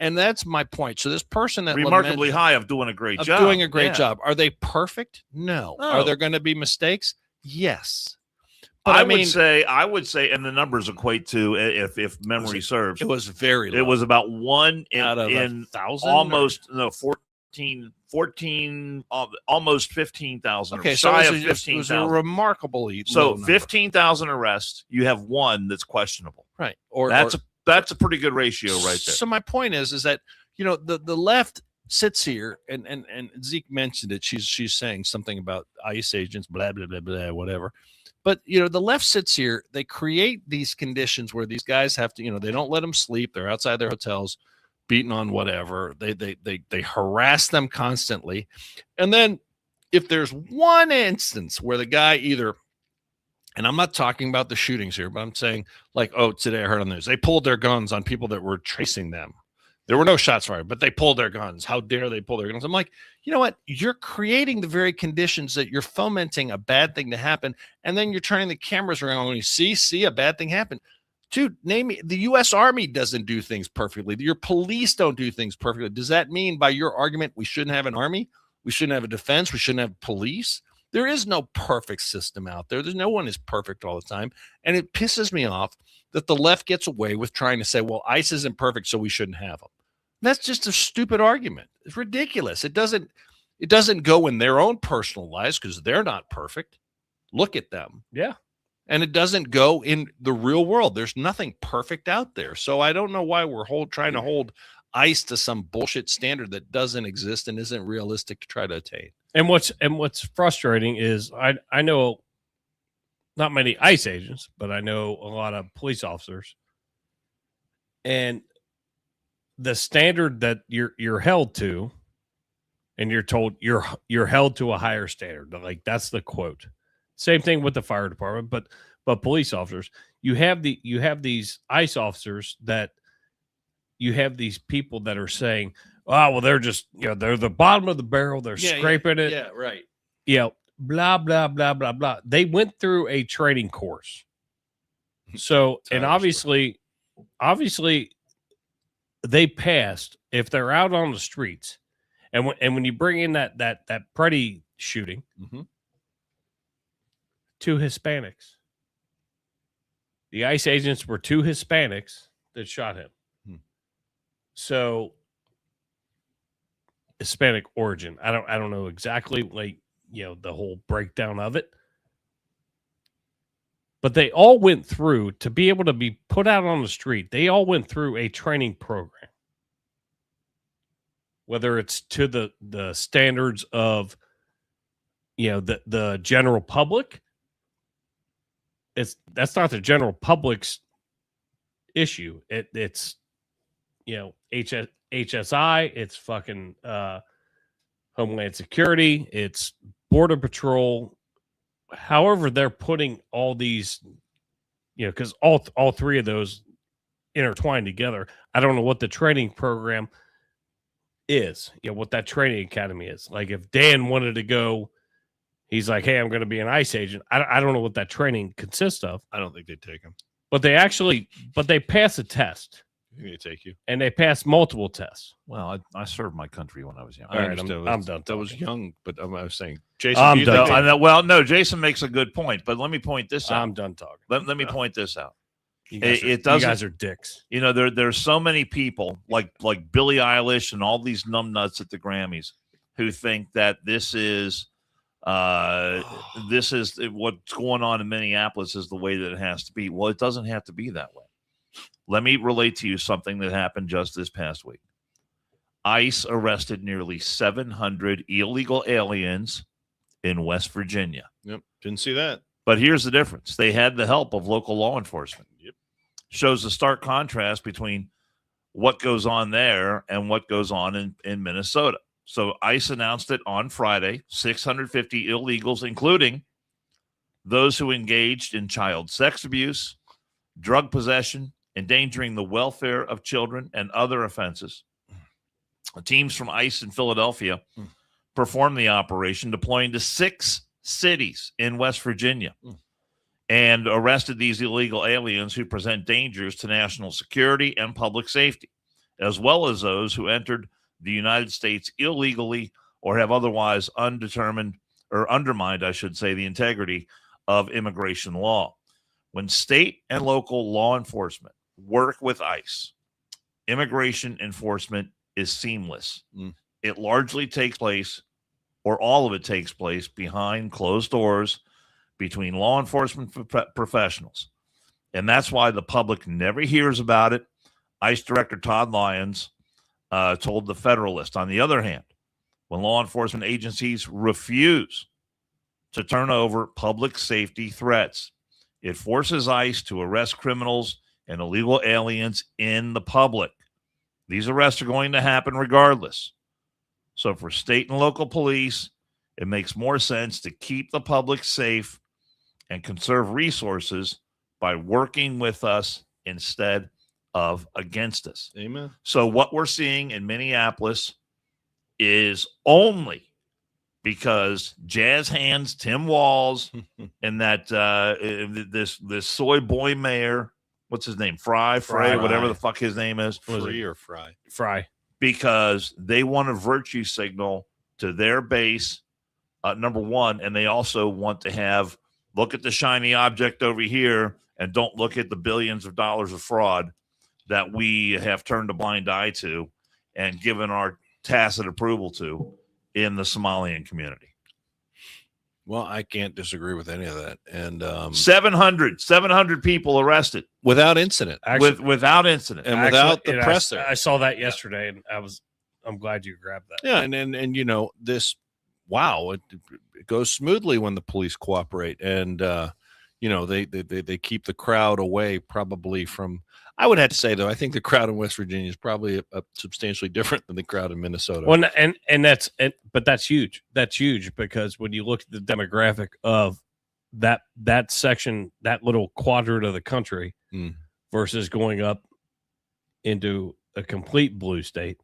and that's my point. So this person that remarkably high of doing a great job, doing a great job. Are they perfect? No. No. Are there going to be mistakes? Yes. But I would say, and the numbers equate to, if memory serves, it was very low. It was about 1 out of in 1,000, almost 14, almost 15,000. Okay, shy so of 15,000. It was a remarkably so low number. 15,000 arrests. You have one that's questionable. Right? That's a pretty good ratio right there. So my point is that the left sits here and Zeke mentioned it. She's saying something about ICE agents, blah blah blah blah, whatever. But the left sits here. They create these conditions where these guys have to, they don't let them sleep. They're outside their hotels, beating on whatever. They harass them constantly. And then if there's one instance where the guy either, and I'm not talking about the shootings here, but I'm saying like, oh, today I heard on the news, they pulled their guns on people that were chasing them. There were no shots fired, but they pulled their guns. How dare they pull their guns? I'm like, you know what? You're creating the very conditions that you're fomenting a bad thing to happen. And then you're turning the cameras around and you see a bad thing happen. Dude, name me. The U.S. Army doesn't do things perfectly. Your police don't do things perfectly. Does that mean by your argument, we shouldn't have an army? We shouldn't have a defense? We shouldn't have police? There is no perfect system out there. No one is perfect all the time. And it pisses me off that the left gets away with trying to say, well, ICE isn't perfect, so we shouldn't have them. That's just a stupid argument. It's ridiculous. It doesn't go in their own personal lives because they're not perfect. Look at them. Yeah. And it doesn't go in the real world. There's nothing perfect out there. So I don't know why we're trying to hold ICE to some bullshit standard that doesn't exist and isn't realistic to try to attain. And what's frustrating is I know not many ICE agents, but I know a lot of police officers. And the standard that you're held to, and you're told you're held to a higher standard. Like that's the quote. Same thing with the fire department, but police officers, you have these ICE officers that you have these people that are saying, oh, well, they're just, they're the bottom of the barrel. They're scraping it. Yeah, right. Blah, blah, blah, blah, blah. They went through a training course. So, and obviously they passed if they're out on the streets. And when you bring in that Preddy shooting, two Hispanics, the ICE agents were two Hispanics that shot him. So Hispanic origin. I don't know exactly the whole breakdown of it. But they all went through to be able to be put out on the street. They all went through a training program. Whether it's to the standards of the general public, that's not the general public's issue. It's HSI, it's fucking Homeland Security, it's Border Patrol. However, they're putting all these, because all three of those intertwined together. I don't know what the training program is, what that training academy is. Like if Dan wanted to go, he's like, hey, I'm going to be an ICE agent. I don't know what that training consists of. I don't think they'd take him. But they pass a test. They take you. And they pass multiple tests. Well, I served my country when I was young. All right, I'm done. That was young, but I was saying, Jason, I'm done. Well, no, Jason makes a good point, but let me point this out. I'm done talking. Let me point this out. You guys are dicks. There's so many people like Billie Eilish and all these numbnuts at the Grammys who think that this is what's going on in Minneapolis is the way that it has to be. Well, it doesn't have to be that way. Let me relate to you something that happened just this past week. ICE arrested nearly 700 illegal aliens in West Virginia. Yep. Didn't see that. But here's the difference. They had the help of local law enforcement. Yep. Shows the stark contrast between what goes on there and what goes on in Minnesota. So ICE announced it on Friday, 650 illegals, including those who engaged in child sex abuse, drug possession, endangering the welfare of children, and other offenses. Teams from ICE in Philadelphia performed the operation, deploying to 6 cities in West Virginia, and arrested these illegal aliens who present dangers to national security and public safety, as well as those who entered the United States illegally or have otherwise undetermined or undermined, I should say, the integrity of immigration law. When state and local law enforcement work with ICE, immigration enforcement is seamless. It largely takes place, or all of it takes place, behind closed doors between law enforcement professionals. And that's why the public never hears about it. ICE Director Todd Lyons told the Federalist. On the other hand, when law enforcement agencies refuse to turn over public safety threats, it forces ICE to arrest criminals and illegal aliens in the public. These arrests are going to happen regardless. So for state and local police, it makes more sense to keep the public safe and conserve resources by working with us instead of against us. Amen. So what we're seeing in Minneapolis is only because jazz hands Tim Walz and that this soy boy mayor, what's his name? Frey, whatever the fuck his name is. Free or Fry? Fry. Because they want a virtue signal to their base, number one, and they also want to have, look at the shiny object over here and don't look at the billions of dollars of fraud that we have turned a blind eye to and given our tacit approval to in the Somalian community. Well, I can't disagree with any of that. And 700 people arrested without incident. Actually, without incident. And without the press there. I saw that yesterday, and I'm glad you grabbed that. Yeah, and you know, this, wow, it goes smoothly when the police cooperate, and you know, they keep the crowd away probably from. I would have to say, though, I think the crowd in West Virginia is probably a substantially different than the crowd in Minnesota. Well, and that's huge. That's huge because when you look at the demographic of that section, that little quadrant of the country versus going up into a complete blue state.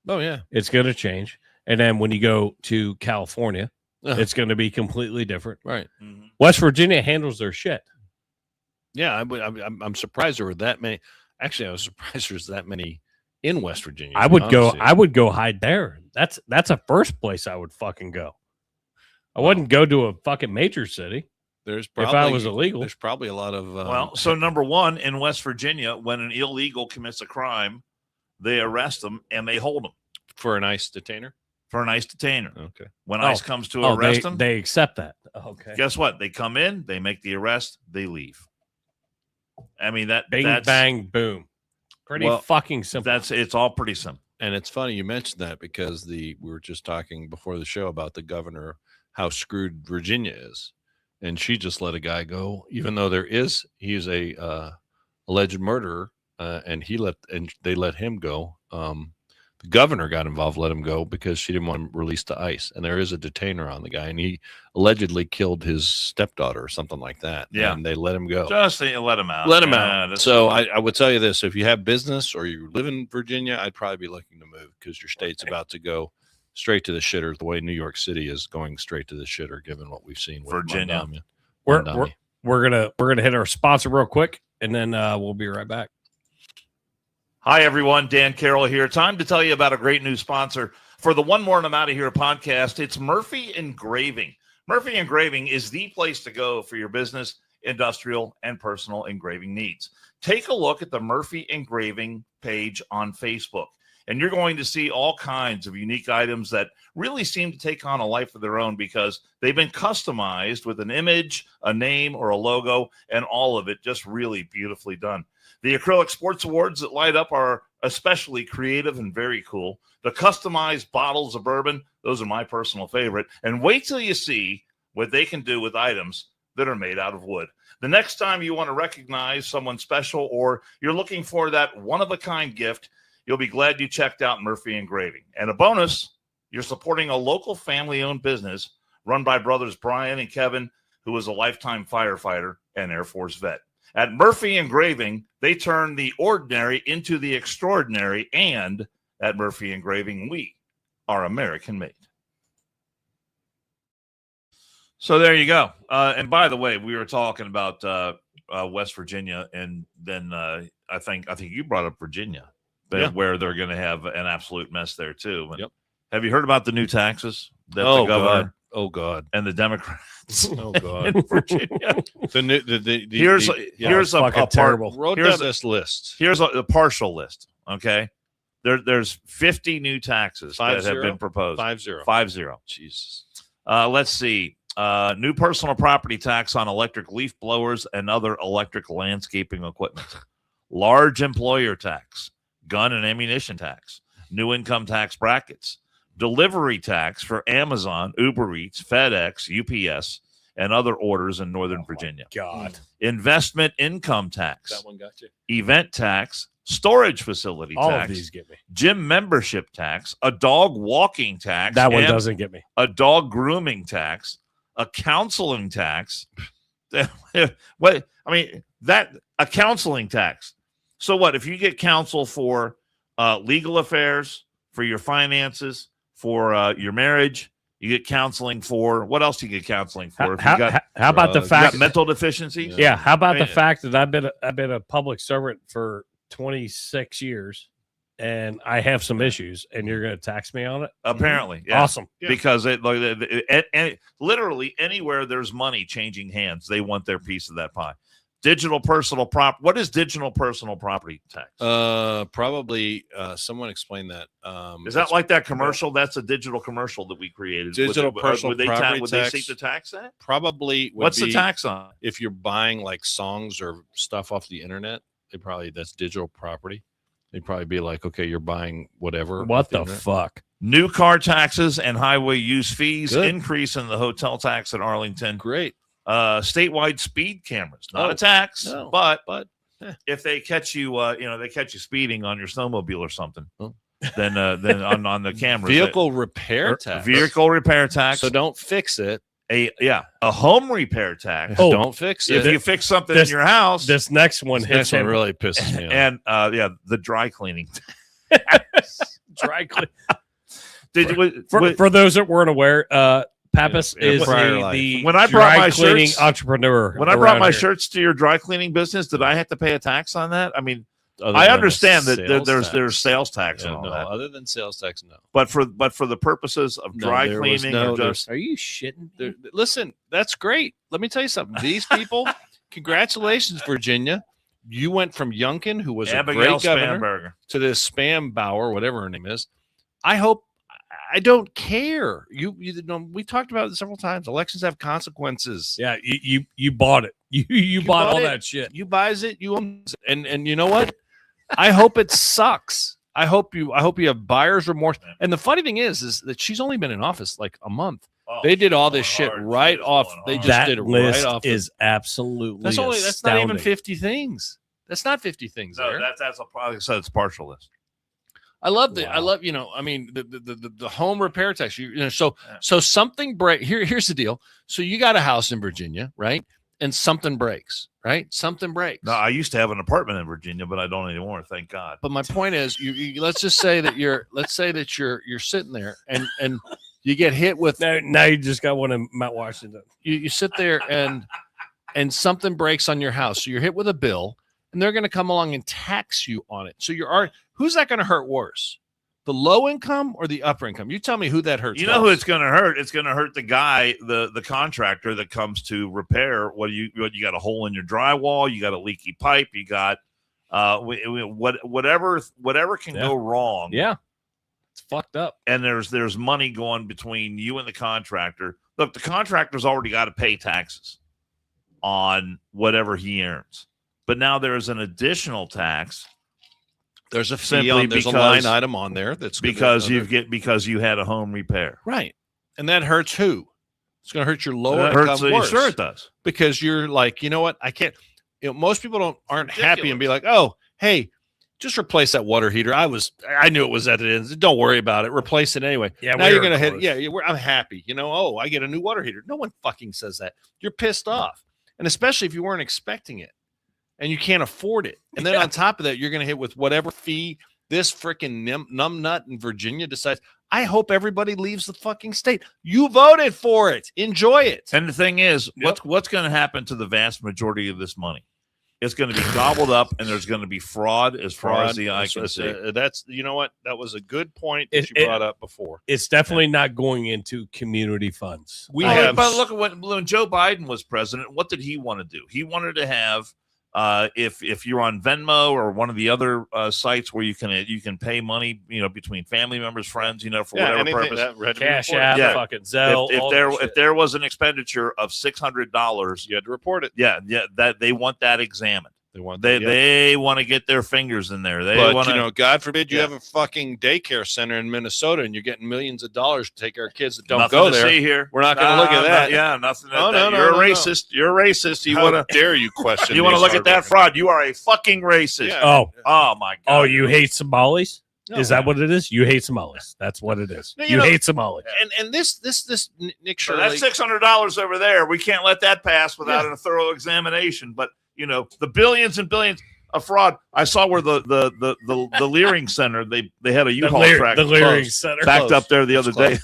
Oh, yeah. It's going to change. And then when you go to California, it's going to be completely different. Right. Mm-hmm. West Virginia handles their shit. Yeah, I'm surprised there were that many. Actually, I was surprised there's that many in West Virginia. I would go hide there. That's a first place I would fucking go. I wouldn't go to a fucking major city. There's probably, if I was illegal. There's probably a lot of so number one, in West Virginia, when an illegal commits a crime, they arrest them and they hold them for an ICE detainer. Okay. When ICE comes to arrest them, they accept that. Okay. Guess what? They come in, they make the arrest, they leave. I mean that's bang boom. Pretty fucking simple. It's all pretty simple. And it's funny you mentioned that because we were just talking before the show about the governor, how screwed Virginia is, and she just let a guy go, even though he's a alleged murderer, and they let him go. The governor got involved, let him go because she didn't want him released to ICE, and there is a detainer on the guy, and he allegedly killed his stepdaughter or something like that. Yeah, and they let him go. Just let him out. Let him out. So I would tell you this: if you have business or you live in Virginia, I'd probably be looking to move because your state's about to go straight to the shitter. The way New York City is going straight to the shitter, given what we've seen with Virginia. We're gonna hit our sponsor real quick, and then we'll be right back. Hi, everyone. Dan Carroll here. Time to tell you about a great new sponsor for the One More and I'm Out of Here podcast. It's Murphy Engraving. Murphy Engraving is the place to go for your business, industrial, and personal engraving needs. Take a look at the Murphy Engraving page on Facebook. And you're going to see all kinds of unique items that really seem to take on a life of their own because they've been customized with an image, a name, or a logo, and all of it just really beautifully done. The acrylic sports awards that light up are especially creative and very cool. The customized bottles of bourbon, those are my personal favorite. And wait till you see what they can do with items that are made out of wood. The next time you want to recognize someone special or you're looking for that one-of-a-kind gift, you'll be glad you checked out Murphy Engraving. And a bonus, you're supporting a local family-owned business run by brothers Brian and Kevin, who is a lifetime firefighter and Air Force vet. At Murphy Engraving, they turn the ordinary into the extraordinary, and at Murphy Engraving, we are American-made. So there you go. And by the way, we were talking about West Virginia, and then I think you brought up Virginia, where they're going to have an absolute mess there too. And have you heard about the new taxes that the governor? Oh God! And the Democrats. Oh God! In Virginia. Here's a terrible. Wrote down this list. Here's a partial list. Okay, there's 50 new taxes that have been proposed. 50. Jesus. Let's see. New personal property tax on electric leaf blowers and other electric landscaping equipment. Large employer tax, gun and ammunition tax, new income tax brackets, delivery tax for Amazon, Uber Eats, FedEx, UPS, and other orders in Northern Virginia. God. Investment income tax. That one got you. Event tax, storage facility All tax. of these get me. Gym membership tax, a dog walking tax. That one doesn't get me. A dog grooming tax, a counseling tax. What? I mean, a counseling tax. So what? If you get counsel for legal affairs, for your finances, for your marriage, you get counseling for what else do you get counseling for? If you got, how about the fact you got mental deficiencies? Yeah. How about the fact that I've been a public servant for 26 years and I have some issues and you're going to tax me on it? Apparently. Yeah. Awesome. Yeah. Because literally anywhere there's money changing hands, they want their piece of that pie. Digital personal prop. What is digital personal property tax? Probably someone explain that. Is that like that commercial? That's a digital commercial that we created. Digital personal property would tax. they seek to tax that? Probably. What's the tax on? If you're buying like songs or stuff off the internet, that's digital property. They'd probably be like, okay, you're buying whatever. What the fuck? New car taxes and highway use fees. Good. Increase in the hotel tax in Arlington. Great. Statewide speed cameras, not a tax, no, but if they catch you, they catch you speeding on your snowmobile or something, then on the cameras, vehicle repair tax. So don't fix it. A home repair tax. Oh, don't fix it. If you fix something in your house, this next one really pisses me off. And the dry cleaning. Dry clean. For those that weren't aware, Pappas is the when I brought my cleaning shirts, entrepreneur. When I brought my shirts to your dry cleaning business, did I have to pay a tax on that? I mean, I understand that there's sales tax and all that. Other than sales tax, no. But for the purposes of dry cleaning, or just are you shitting? Listen, that's great. Let me tell you something. These people, congratulations, Virginia. You went from Youngkin, who was Abigail a great governor, to this Spam Bauer, whatever her name is. I don't care. You know, we talked about it several times. Elections have consequences. Yeah, you bought it. You bought all that shit. You buys it. You own it. And you know what? I hope it sucks. I hope you have buyer's remorse. And the funny thing is that she's only been in office like a month. They did all this shit right off. They just did it right off. Is absolutely that's not even 50 things. That's not 50 things. No, that's a probably said it's partial list. I love the the home repair tax. So something break. Here's the deal. So you got a house in Virginia, right? And something breaks, right? Something breaks. No, I used to have an apartment in Virginia, but I don't anymore. Thank God. But my point is, you let's just say that you're sitting there and you get hit with. Now you just got one in Mount Washington. You sit there and something breaks on your house. So you're hit with a bill. And they're going to come along and tax you on it. So who's that going to hurt worse? The low income or the upper income? You tell me who that hurts. You know who it's going to hurt? It's going to hurt the guy, the contractor that comes to repair. You got a hole in your drywall, you got a leaky pipe, you got Whatever can go wrong. Yeah, it's fucked up. And there's money going between you and the contractor. Look, the contractor's already got to pay taxes on whatever he earns, but now there's an additional tax. There's a Simply fee on, there's a line because- item on there that's because you had a home repair. right, and that hurts who? It's going to hurt your lower That income hurts. worse. Sure, it does. Because you're like, you know what? I can't. Most people aren't happy and be like, oh, hey, just replace that water heater. I knew it was at the end. Don't worry about it. Replace it anyway. Yeah, now you're gonna hit. Yeah, I'm happy. Oh, I get a new water heater. No one fucking says that. You're pissed off, and especially if you weren't expecting it, and you can't afford it. And then on top of that, you're gonna hit with whatever fee this freaking numbnut in Virginia decides. I hope everybody leaves the fucking state. You voted for it. Enjoy it. And the thing is, what's going to happen to the vast majority of this money? It's going to be gobbled up, and there's going to be fraud as far as the eye can see. That's what? That was a good point that you brought up before. It's definitely not going into community funds. But look at when Joe Biden was president. What did he want to do? He wanted to have if you're on Venmo or one of the other sites where you can pay money, between family members, friends, for whatever purpose. Cash App, fucking Zelle. If there was an expenditure of $600, you had to report it. Yeah, that they want that examined. They want to get their fingers in there. God forbid you have a fucking daycare center in Minnesota and you're getting millions of dollars to take care of kids that don't nothing go to there. See here. We're not going to look at that. Nothing. You're a racist. No. You're a racist. How dare you question? You want to look at that fraud? You are a fucking racist. Yeah. Oh my God. Oh, you hate Somalis? No, is that what it is? You hate Somalis. That's what it is. You hate Somalis. And this Nick So Shirley. that's $600 over there. We can't let that pass without a thorough examination. But the billions and billions of fraud. I saw where the Leering Center they had a U-Haul track. The Leering Center backed up there the other day.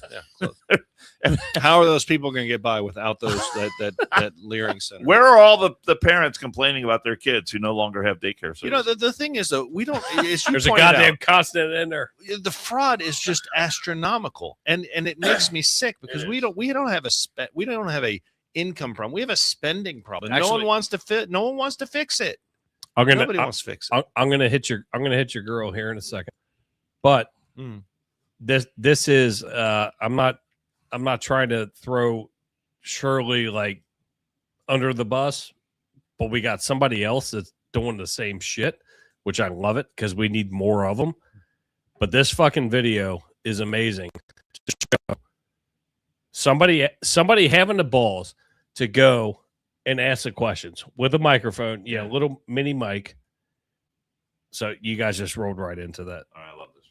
And how are those people going to get by without that Leering Center? Where are all the parents complaining about their kids who no longer have daycare service? The thing is though, we don't. There's a goddamn constant in there. The fraud is just astronomical, and it makes me sick because we don't have a income problem. We have a spending problem. Actually, no one wants to fix it. Nobody wants to fix it. I'm gonna hit your girl here in a second, but this is I'm not trying to throw Shirley like under the bus, but we got somebody else that's doing the same shit, which I love it because we need more of them. But this fucking video is amazing. Somebody having the balls to go and ask the questions with a microphone, little mini mic. So you guys just rolled right into that. All right, I love this.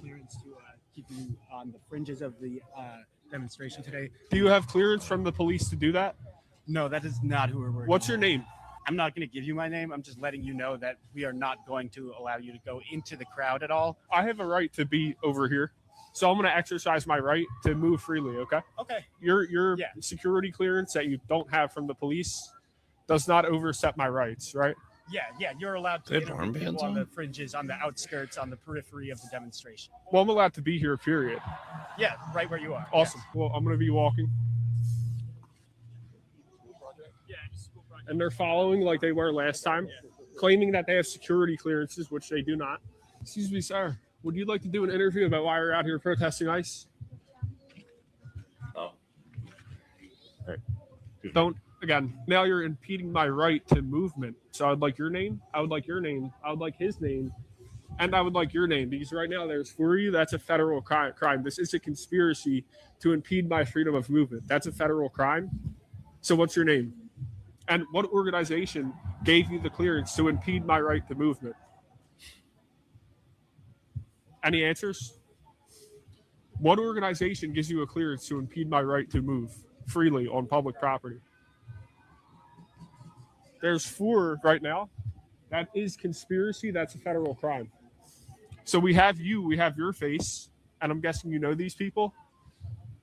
Clearance to keep you on the fringes of the demonstration today. Do you have clearance from the police to do that? No, that is not who we're working. What's your name? I'm not going to give you my name. I'm just letting you know that we are not going to allow you to go into the crowd at all. I have a right to be over here, so I'm going to exercise my right to move freely. Okay. Okay. Your security clearance that you don't have from the police does not overstep my rights, right? Yeah. You're allowed to interview people on the fringes, on the outskirts, on the periphery of the demonstration. Well, I'm allowed to be here, period. Yeah, right where you are. Awesome. Yes. Well, I'm going to be walking. And they're following like they were last time, claiming that they have security clearances, which they do not. Excuse me, sir. Would you like to do an interview about why you're out here protesting ICE? Oh. Don't, again, now you're impeding my right to movement. So I'd like your name. I would like your name. I would like his name. And I would like your name, because right now there's for you. That's a federal crime. This is a conspiracy to impede my freedom of movement. That's a federal crime. So what's your name? And what organization gave you the clearance to impede my right to movement? Any answers? What organization gives you a clearance to impede my right to move freely on public property? There's 4 right now. That is conspiracy. That's a federal crime. So we have you, we have your face, and I'm guessing you know these people.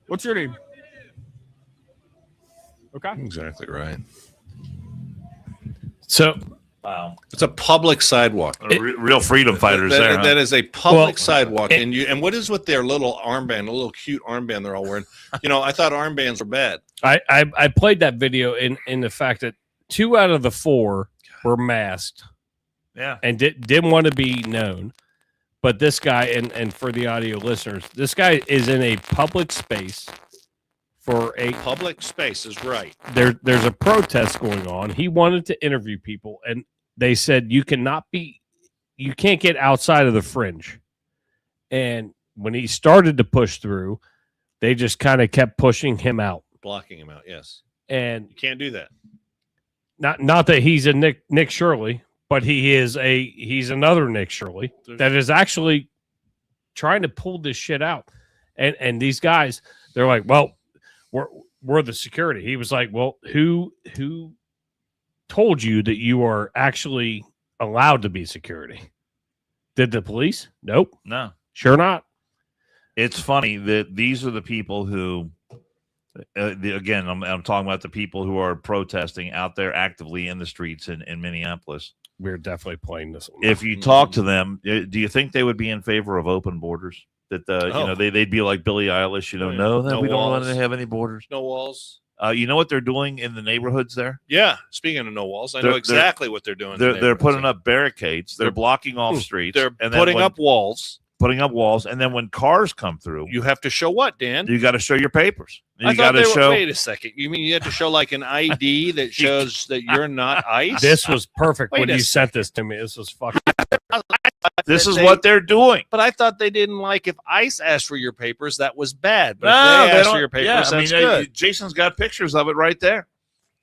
What's your name? Okay. Exactly right. So, wow, it's a public sidewalk. Real freedom fighters there. That is a public sidewalk. And what is with their little armband, a little cute armband they're all wearing? I thought armbands were bad. I played that video in the fact that 2 out of the 4 were masked Yeah. and didn't want to be known. But this guy, and for the audio listeners, this guy is in a public space for a Public space is right. there's a protest going on. He wanted to interview people, and they said you can't get outside of the fringe. And when he started to push through, they just kind of kept pushing him out. Blocking him out, yes. And You can't do that. not that he's a Nick Shirley, but he's another Nick Shirley that is actually trying to pull this shit out. And these guys, they're like, well, we're the security. He was like, well, who told you that you are actually allowed to be security? Did the police? Nope. No. Sure not. It's funny that these are the people who, again, I'm talking about the people who are protesting out there actively in the streets in Minneapolis. We're definitely playing this one. If you talk to them, do you think they would be in favor of open borders? That they'd be like Billie Eilish, No we don't want walls. to have any borders. No walls. You know what they're doing in the neighborhoods there? Yeah. Speaking of no walls, I They're- know exactly what they're doing. They're putting up barricades. They're blocking off streets. They're and then putting up walls. putting up walls, and then when cars come through, You have to show what, Dan? you got to show your papers. You I got thought to they were. show. Wait a second. You mean you have to show like an ID that shows that you're not ICE? This was perfect Wait when a you sent this to me. This was fucking. This is what they're doing. But I thought they didn't like if ICE asked for your papers, that was bad. But No, if they they asked don't- for your papers, yeah, that's good. Jason's got pictures of it right there,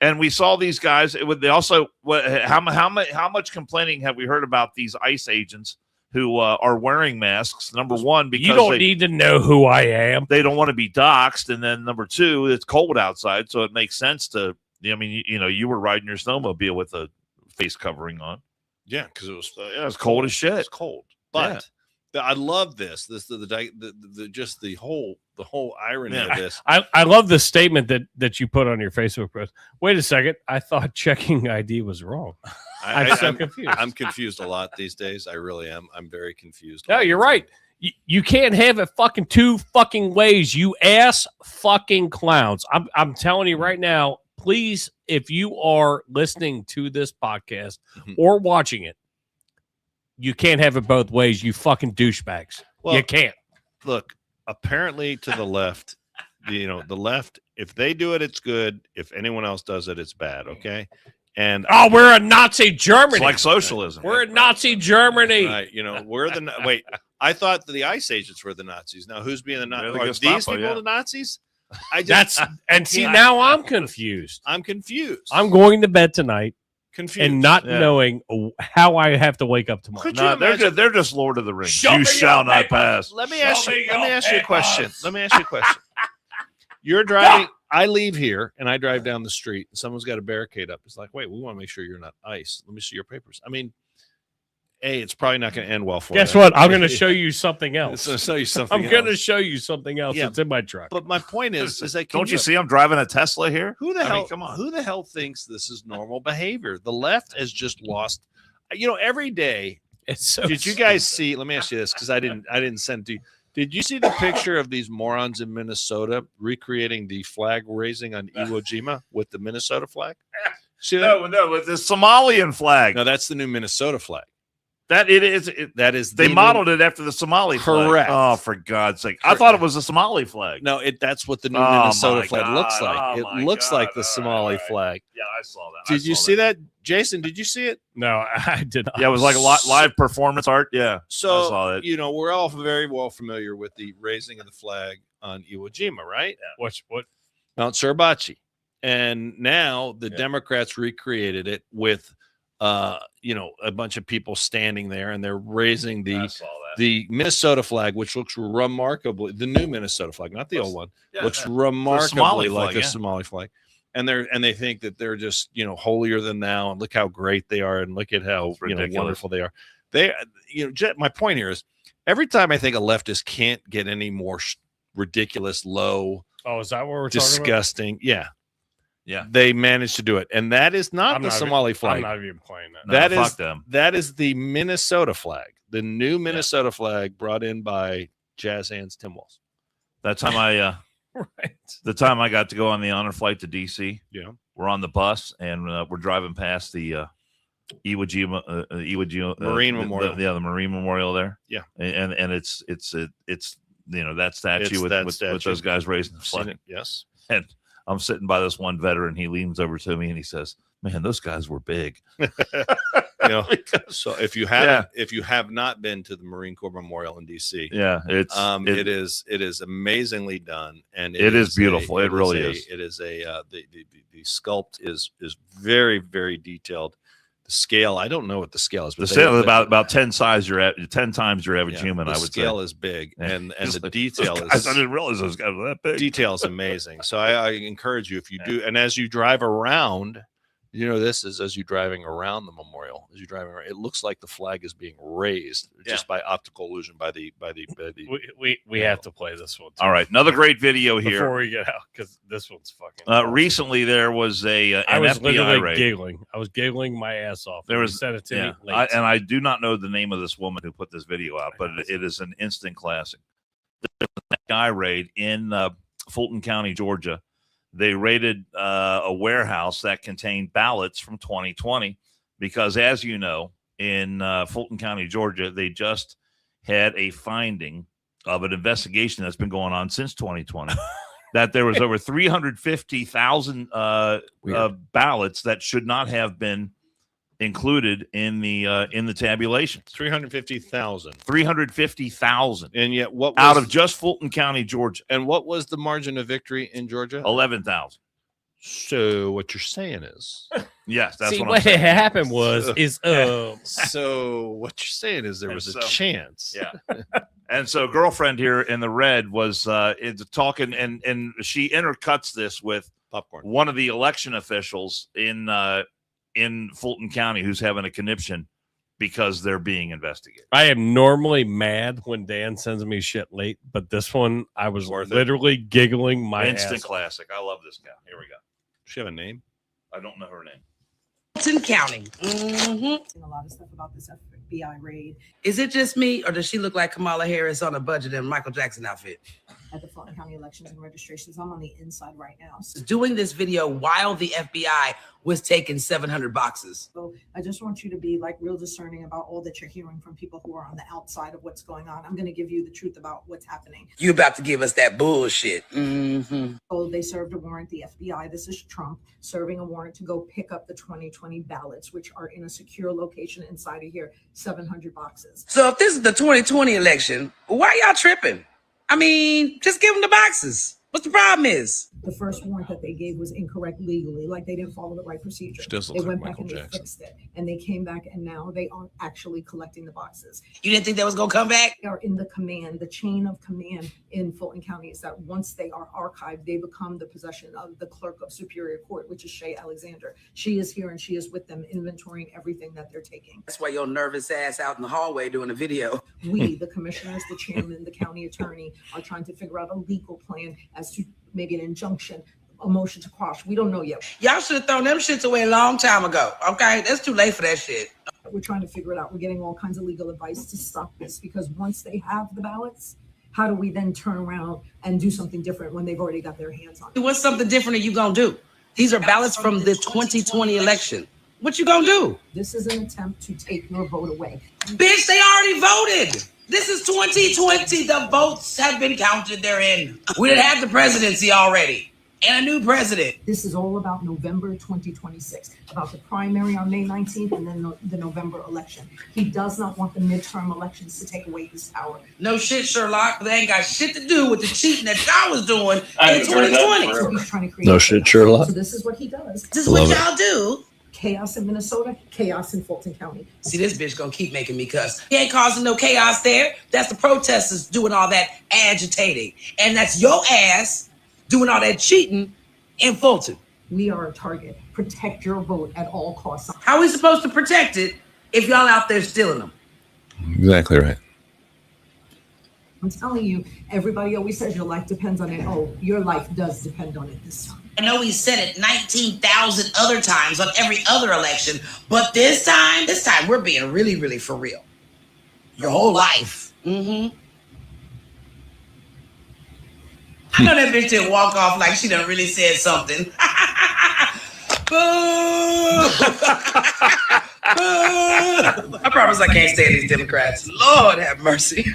and we saw these guys. They also how much complaining have we heard about these ICE agents who are wearing masks? Number one, because You don't need to know who I am. they don't want to be doxxed, and then number two, it's cold outside, so it makes sense to. I mean, you were riding your snowmobile with a face covering on. Yeah, because it was Yeah, it's cold as shit. It's cold, but I love this. Just the whole irony Yeah. of this. I love the statement that you put on your Facebook post. Wait a second. I thought checking ID was wrong. I'm so confused. I'm confused a lot these days. I really am. I'm very confused. No, you're right. You can't have it fucking 2 fucking ways, you ass fucking clowns. I'm telling you right now, please, if you are listening to this podcast or watching it, you can't have it both ways, you fucking douchebags. Well, you can't. Look, apparently to the left, the left, if they do it, it's good. If anyone else does it, it's bad. Okay. And Oh, we're in Nazi Germany. It's like socialism. We're in Nazi Germany. right, we're the wait. I thought the ICE agents were the Nazis. Now who's being the They're Nazis? the Are Gestapo, these people yeah. the Nazis? See Now I'm confused. I'm confused. I'm going to bed tonight confused and not Yeah. knowing how I have to wake up tomorrow. Could you No, imagine? they're just Lord of the Rings. Show You me shall your not papers. pass. Let me Show ask you. me Let me your ask you a question. papers. Let me ask you a question. You're driving. I leave here and I drive down the street. And someone's got a barricade up. It's like, wait, we want to make sure you're not ICE. Let me see your papers. I mean, it's probably not going to end well for you. Guess what? I'm going to show you something else. I'll show you something. I'm going to else. show you something else Yeah. that's in my truck. But my point is that can Don't you see I'm driving a Tesla here? who the I mean, hell? come on. Who the hell thinks this is normal behavior? The left has just lost. Every day. It's so Did you guys see? Let me ask you this because I didn't send it to you. Did you see the picture of these morons in Minnesota recreating the flag raising on Iwo Jima with the Minnesota flag? See that? No, with the Somalian flag. No, that's the new Minnesota flag. That it is. That is They the modeled it after the Somali flag. Correct. Oh, for God's sake! I thought it was a Somali flag. No, that's what the new Oh, Minnesota my flag looks God. like. Oh, It my looks God. like the All Somali right. flag. Yeah, I saw that. Did you see that, Jason? Did you see it? No, I did not. Yeah, it was like a live performance art. Yeah, I So saw it. we're all very well familiar with the raising of the flag on Iwo Jima, right? What? Mount Suribachi. And now the Democrats recreated it with a bunch of people standing there and they're raising I saw that. the Minnesota flag, which looks remarkably the new Minnesota flag, not the old one, Yeah, looks yeah. remarkably Somali like flag, a yeah. Somali flag. And they think that they're just holier than thou, and look how great they are, and look at how It's ridiculous. wonderful they are. My point here is every time I think a leftist can't get any more ridiculous, low, Oh, is that what we're talking about? disgusting, yeah, Yeah. they managed to do it, and that is not I'm the not even- Somali I'm flag. not even playing that. No, that fuck is- them. That is the Minnesota flag, the new Minnesota flag brought in by Jazz Hands Tim Walz. That time I Right. the time I got to go on the honor flight to DC. Yeah. we're on the bus and we're driving past the Iwo Jima Marine Memorial. The Marine Memorial there. Yeah, and it's that statue with those guys raising the flag. Yes, and I'm sitting by this one veteran. He leans over to me and he says, "Man, those guys were big." So if you have not been to the Marine Corps Memorial in DC, it is amazingly done, and it is beautiful. It really is. It is the sculpt is very, very detailed. The scale, I don't know what the scale is, but the scale is about 10 times your average human. I would say the scale is big, and the detail is. I didn't realize those guys were that big. Detail is amazing. So I encourage you, if you do, and as you drive around. This is as you're driving around the memorial. As you're driving around, it looks like the flag is being raised just by optical illusion by the. We have to play this one. All right, another great video here before we get out because this one's fucking. Awesome. Recently, there was I was FBI literally raid. giggling. I was giggling my ass off. There was sent it to me late. and I do not know the name of this woman who put this video out, but it is an instant classic. There was an FBI raid in Fulton County, Georgia. They raided a warehouse that contained ballots from 2020 because, as you know, in Fulton County, Georgia, they just had a finding of an investigation that's been going on since 2020 that there was over 350,000 ballots that should not have been included in the tabulations. 350,000, and yet what was, out of just Fulton County, Georgia? And what was the margin of victory in Georgia? 11,000. So what you're saying is, yes, that's what happened was so what you're saying is there was a chance. Yeah. And so girlfriend here in the red was talking, and she intercuts this with popcorn. One of the election officials in Fulton County who's having a conniption because they're being investigated. I am normally mad when Dan sends me shit late, but this one I was literally giggling my instant ass classic. I love this guy. Here we go. Does she have a name? I don't know her name. Fulton County. A lot of stuff about this FBI raid. Is it just me, or does she look like Kamala Harris on a budget in Michael Jackson outfit? At the Fulton County elections and registrations, I'm on the inside right now. Doing this video while the FBI was taking 700 boxes. So I just want you to be like real discerning about all that you're hearing from people who are on the outside of what's going on. I'm going to give you the truth about what's happening. You about to give us that bullshit. So they served a warrant, the FBI, this is Trump, serving a warrant to go pick up the 2020 ballots, which are in a secure location inside of here, 700 boxes. So if this is the 2020 election, why y'all tripping? I mean, just give them the boxes. What's the problem is? The first warrant that they gave was incorrect legally, like they didn't follow the right procedure. They went back and they fixed it, and they came back, and now they aren't actually collecting the boxes. You didn't think that was gonna come back? They are in the command, the chain of command in Fulton County is that once they are archived, they become the possession of the clerk of Superior Court, which is Shay Alexander. She is here and she is with them, inventorying everything that they're taking. That's why your nervous ass out in the hallway doing a video. We, the commissioners, the chairman, the county attorney, are trying to figure out a legal plan as to maybe an injunction, a motion to quash. We don't know yet. Y'all should have thrown them shits away a long time ago. Okay, that's too late for that shit. We're trying to figure it out. We're getting all kinds of legal advice to stop this, because once they have the ballots, how do we then turn around and do something different when they've already got their hands on it? What's something different are you gonna do? These are ballots from the 2020 election. What you gonna do? This is an attempt to take your vote away. Bitch, they already voted. This is 2020. The votes have been counted. They're in. We didn't have the presidency already. And a new president. This is all about November 2026, about the primary on May 19th and then the November election. He does not want the midterm elections to take away his power. No shit, Sherlock. They ain't got shit to do with the cheating that y'all was doing in 2020. So he's trying to create no shit, Sherlock. So this is what he does. This is what y'all do. Chaos in Minnesota, chaos in Fulton County. See, this bitch gonna keep making me cuss. He ain't causing no chaos there. That's the protesters doing all that agitating. And that's your ass doing all that cheating in Fulton. We are a target. Protect your vote at all costs. How are we supposed to protect it if y'all out there stealing them? Exactly right. I'm telling you, everybody always says your life depends on it. Oh, your life does depend on it this time. I know he said it 19,000 other times on every other election, but this time we're being really, really for real. Your whole life. I know that bitch didn't walk off like she done really said something. I promise I can't stand these Democrats. Lord have mercy.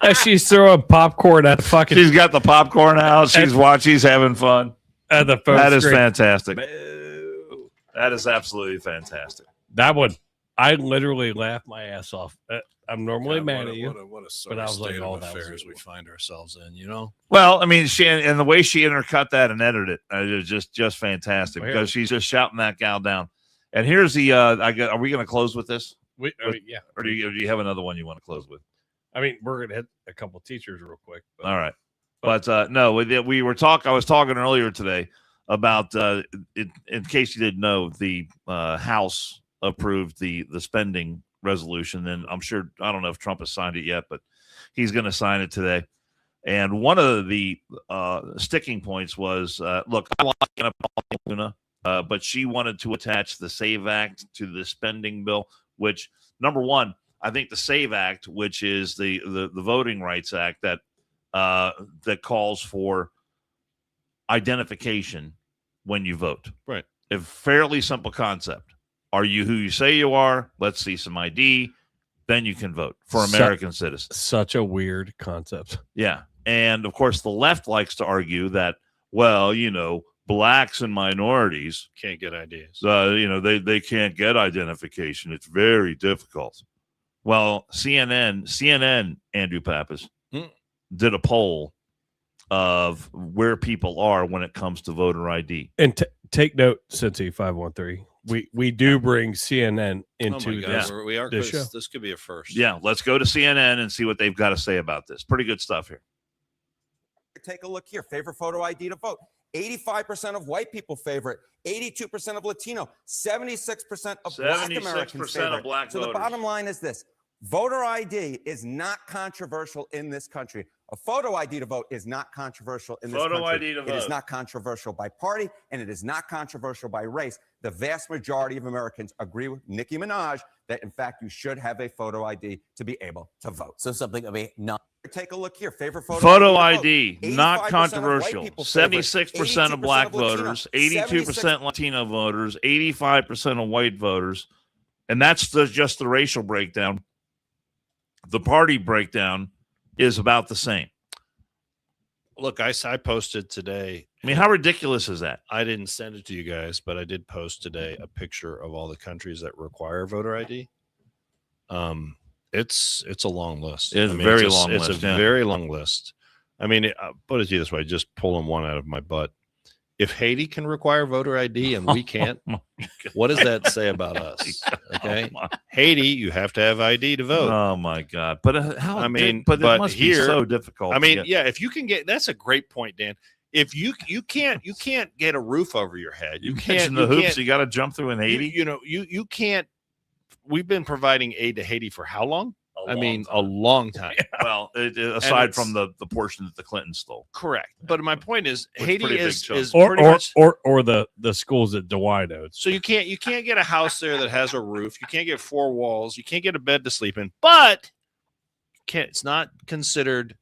As she's throwing popcorn at the fucking She's got the popcorn out. She's watching. She's having fun. at the phone That is screen. fantastic. That is absolutely fantastic. That one, I literally laughed my ass off. I'm normally God, mad what at a- you. What a but I was like, state oh, of that was affairs a we good find ourselves in, you know? Well, I mean, she and the way she intercut that and edited it is just fantastic Well, because she's just shouting that gal down. And here's the are we going to close with this, Yeah. or do you have another one you want to close with? I mean, we're gonna hit a couple teachers real quick. But All right, but no, we were talking. I was talking earlier today about in case you didn't know, the House approved the spending resolution, and I'm sure I don't know if Trump has signed it yet, but he's going to sign it today. And one of the sticking points was, look, I like Luna, but she wanted to attach the SAVE Act to the spending bill, which, number one, I think the SAVE Act, which is the Voting Rights Act that that calls for identification when you vote. Right. A fairly simple concept. Are you who you say you are? Let's see some ID. Then you can vote for American citizens. such a weird concept. Yeah. And of course, the left likes to argue that, well, you know, blacks and minorities, Can't get ideas. you know, they can't get identification. It's very difficult. Well, CNN, Andrew Pappas, did a poll of where people are when it comes to voter ID. And take note, Cincy 513. We do bring CNN into Oh my this. God, we are. this show. This could be a first. Yeah, let's go to CNN and see what they've got to say about this. Pretty good stuff here. Take a look here. Favorite photo ID to vote. 85% of white people favor it. 82% of Latino. 76% of Black 76% Americans of favor it. Black So voters. the bottom line is this. Voter ID is not controversial in this country. A photo ID to vote is not controversial in this Photo country. ID to It is vote. not controversial by party, and it is not controversial by race. The vast majority of Americans agree with Nicki Minaj that, in fact, you should have a photo ID to be able to vote. So something of a not. Take a look here. Favorite Photo ID. ID, not 85% of white controversial. people favor it. 76% of 82% black of Latino. voters, 82% Latino voters, 85% of white voters. And that's just the racial breakdown. The party breakdown is about the same. Look, I posted today. I mean, how ridiculous is that? I didn't send it to you guys, but I did post today a picture of all the countries that require voter ID. It's a long list. It's a very long It's list, a yeah. very long list. I mean, I'll put it to you this way: just pulling one out of my butt. If Haiti can require voter ID and we can't, what does that say about us? Okay, Haiti, you have to have ID to vote. Oh my God! But how? I mean, but it but must here- be so difficult. I to mean, get. yeah, if you can get, that's a great point, Dan. If you can't get a roof over your head, you can't mentioned the hoops you got to jump through in Haiti. You can't. We've been providing aid to Haiti for how long? A long time. Well, aside it's- from the portion that the Clintons stole. Correct. But my point is, With Haiti pretty big is chunks. pretty Or much. the schools that DeWine owns. So you can't get a house there that has a roof. You can't get four walls. You can't get a bed to sleep in. But it's not considered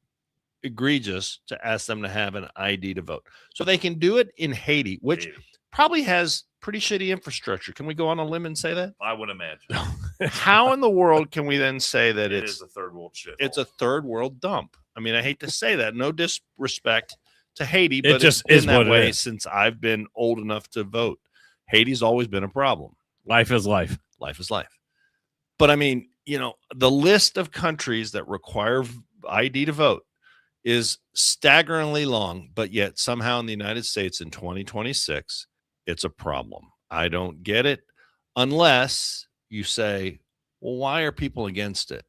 egregious to ask them to have an ID to vote. So they can do it in Haiti, which probably has pretty shitty infrastructure. Can we go on a limb and say that? I would imagine How in the world can we then say that it it's is a third world shit. it's a third world dump? I mean, I hate to say that. No disrespect to Haiti, It but just it's been is that what it way is. since I've been old enough to vote. Haiti's always been a problem. Life is life. Life is life. But I mean, the list of countries that require ID to vote is staggeringly long, but yet somehow in the United States in 2026, it's a problem. I don't get it unless you say, well, why are people against it?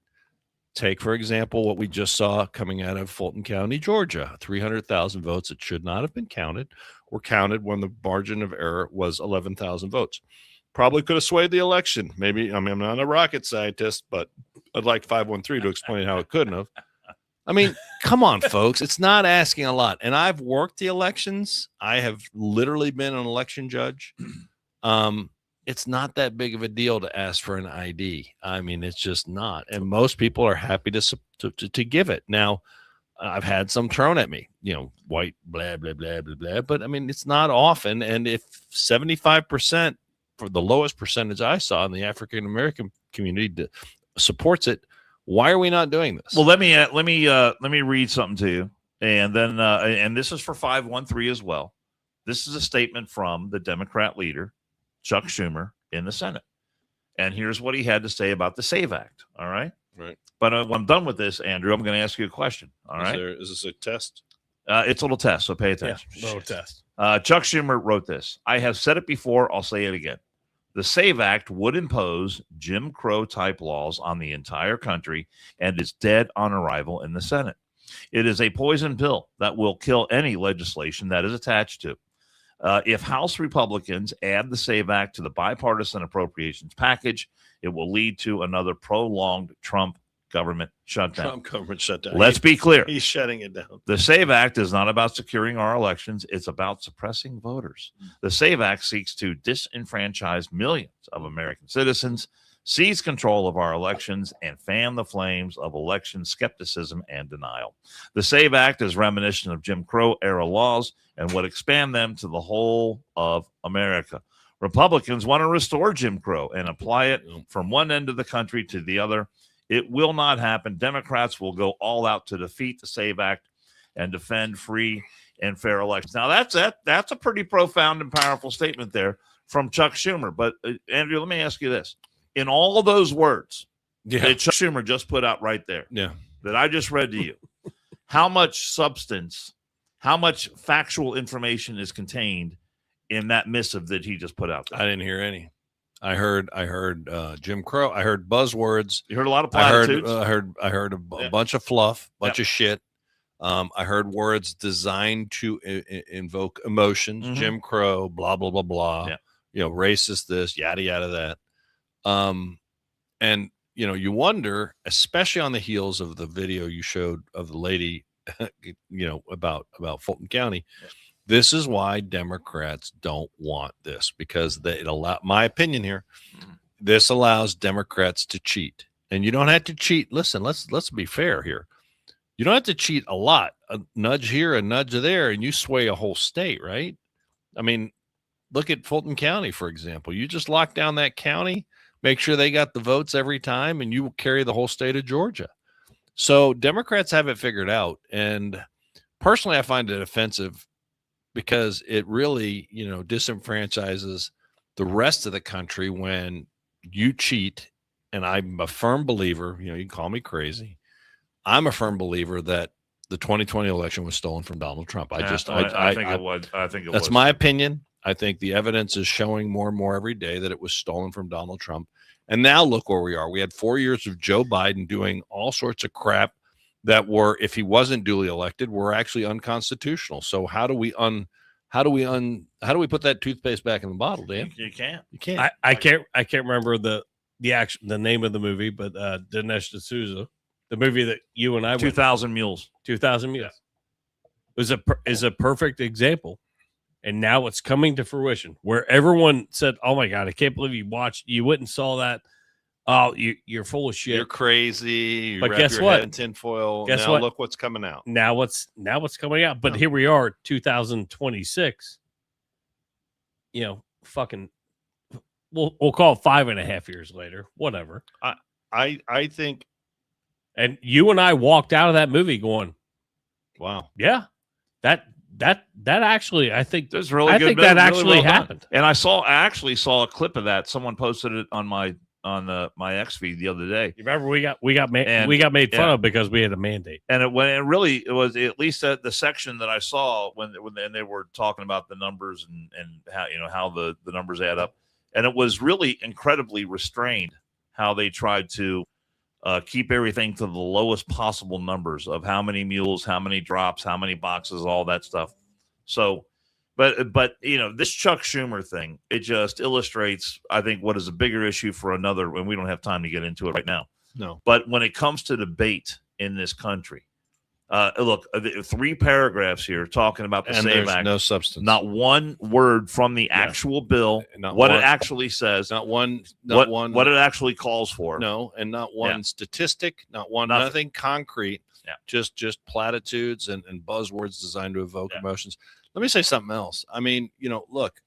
Take, for example, what we just saw coming out of Fulton County, Georgia. 300,000 votes that should not have been counted were counted when the margin of error was 11,000 votes. Probably could have swayed the election. Maybe, I'm not a rocket scientist, but I'd like 513 to explain how it couldn't have. I mean, come on, folks. It's not asking a lot. And I've worked the elections. I have literally been an election judge. It's not that big of a deal to ask for an ID. I mean, it's just not. And most people are happy to give it. Now, I've had some thrown at me, white, blah, blah, blah, blah, blah. But I mean, it's not often. And if 75% for the lowest percentage I saw in the African American community supports it, why are we not doing this? Well, let me read something to you. And then, and this is for 513 as well. This is a statement from the Democrat leader, Chuck Schumer, in the Senate. And here's what he had to say about the SAVE Act. All right. Right. But when I'm done with this, Andrew, I'm going to ask you a question. All right. Is this a test? It's a little test, so pay attention. Yeah, little test. Chuck Schumer wrote this. I have said it before. I'll say it again. The SAVE Act would impose Jim Crow type laws on the entire country and is dead on arrival in the Senate. It is a poison pill that will kill any legislation that is attached to. If House Republicans add the SAVE Act to the bipartisan appropriations package, it will lead to another prolonged Trump government shutdown. Let's be clear. He's shutting it down. The SAVE Act is not about securing our elections. It's about suppressing voters. The SAVE Act seeks to disenfranchise millions of American citizens, seize control of our elections, and fan the flames of election skepticism and denial. The SAVE Act is reminiscent of Jim Crow era laws and would expand them to the whole of America. Republicans want to restore Jim Crow and apply it from one end of the country to the other. It will not happen. Democrats will go all out to defeat the SAVE Act and defend free and fair elections. Now, that's a pretty profound and powerful statement there from Chuck Schumer. But, Andrew, let me ask you this. In all of those words that Chuck Schumer just put out right there, that I just read to you, how much substance, how much factual information is contained in that missive that he just put out there? I didn't hear any. I heard Jim Crow. I heard buzzwords. You heard a lot of platitudes. I heard a bunch of fluff, bunch of shit. I heard words designed to invoke emotions. Mm-hmm. Jim Crow, blah blah blah blah. Yeah. Racist this, yada yada that. And you wonder, especially on the heels of the video you showed of the lady, about Fulton County. Yeah. This is why Democrats don't want this, because my opinion here, this allows Democrats to cheat. And you don't have to cheat. Listen, let's be fair here. You don't have to cheat a lot, a nudge here, a nudge there, and you sway a whole state, right? I mean, look at Fulton County, for example. You just lock down that county, make sure they got the votes every time, and you will carry the whole state of Georgia. So Democrats have it figured out. And personally, I find it offensive because it really, disenfranchises the rest of the country when you cheat. And I'm a firm believer, you can call me crazy. I'm a firm believer that the 2020 election was stolen from Donald Trump. I think it was. That's my opinion. I think the evidence is showing more and more every day that it was stolen from Donald Trump. And now look where we are. We had 4 years of Joe Biden doing all sorts of crap that were, if he wasn't duly elected, were actually unconstitutional. So how do we put that toothpaste back in the bottle, Dan? You can't. You can't. I can't remember the name of the movie, but Dinesh D'Souza, the movie that you and I 2,000 Mules. 2,000 Mules is a perfect example. And now it's coming to fruition where everyone said, "Oh my God, I can't believe you went and saw that. Oh, you're full of shit. You're crazy. But guess what? In tinfoil. Guess now what? Look what's coming out. Now what's coming out? But here we are, 2026. Fucking. We'll call it 5.5 years later. Whatever. I think. And you and I walked out of that movie going, "Wow, yeah, that actually, I think there's really. I good think movie, that really actually well happened." Done. And I actually saw a clip of that. Someone posted it on my X feed the other day. You remember we got made fun of because we had a mandate. And it was at least the section that I saw when they were talking about the numbers and how the numbers add up. And it was really incredibly restrained how they tried to keep everything to the lowest possible numbers of how many mules, how many drops, how many boxes, all that stuff. So, but this Chuck Schumer thing, it just illustrates, I think, what is a bigger issue for another, and we don't have time to get into it right now. No. But when it comes to debate in this country, Look, 3 paragraphs here talking about the And SAVE there's Act. no substance. Not one word from the actual bill. Not What one- it actually says. Not one. What it actually calls for. No, and not one statistic. Not one. Nothing. Nothing concrete. Yeah. Just platitudes and buzzwords designed to evoke emotions. Let me say something else. I mean, look,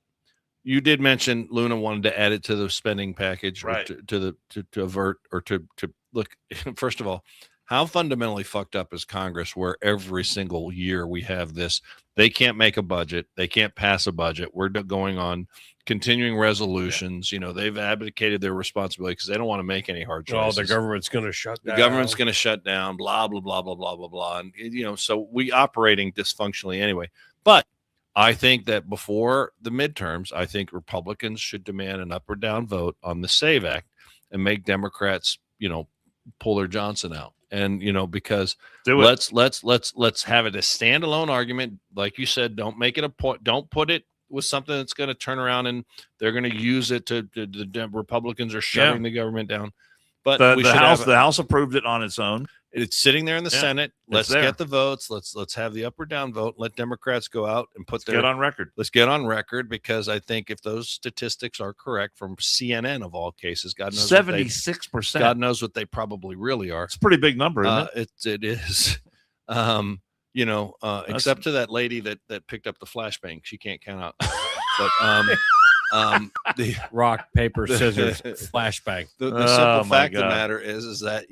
you did mention Luna wanted to add it to the spending package, Right? To avert or to look. First of all, how fundamentally fucked up is Congress, where every single year we have this? They can't make a budget. They can't pass a budget. We're going on continuing resolutions. They've abdicated their responsibility because they don't want to make any hard choices. Oh, the government's going to shut down. The government's going to shut down, blah, blah, blah, blah, blah, blah, blah. And, so we operating dysfunctionally anyway. But I think that before the midterms, I think Republicans should demand an up or down vote on the SAVE Act and make Democrats, pull their Johnson out. And, because let's have it a standalone argument. Like you said, don't make it a point. Don't put it with something that's going to turn around and they're going to use it to the Republicans are shutting the government down. But the House approved it on its own. It's sitting there in the Senate. Let's there. get the votes. Let's have the up or down vote. Let Democrats go out and Get on record. Let's get on record, because I think if those statistics are correct from CNN of all cases, God knows 76%. God knows what they probably really are. It's a pretty big number, isn't it? It is. Except to that lady that picked up the flashbang, she can't count out. But the rock, paper, scissors, flashbang. The simple fact of the matter is that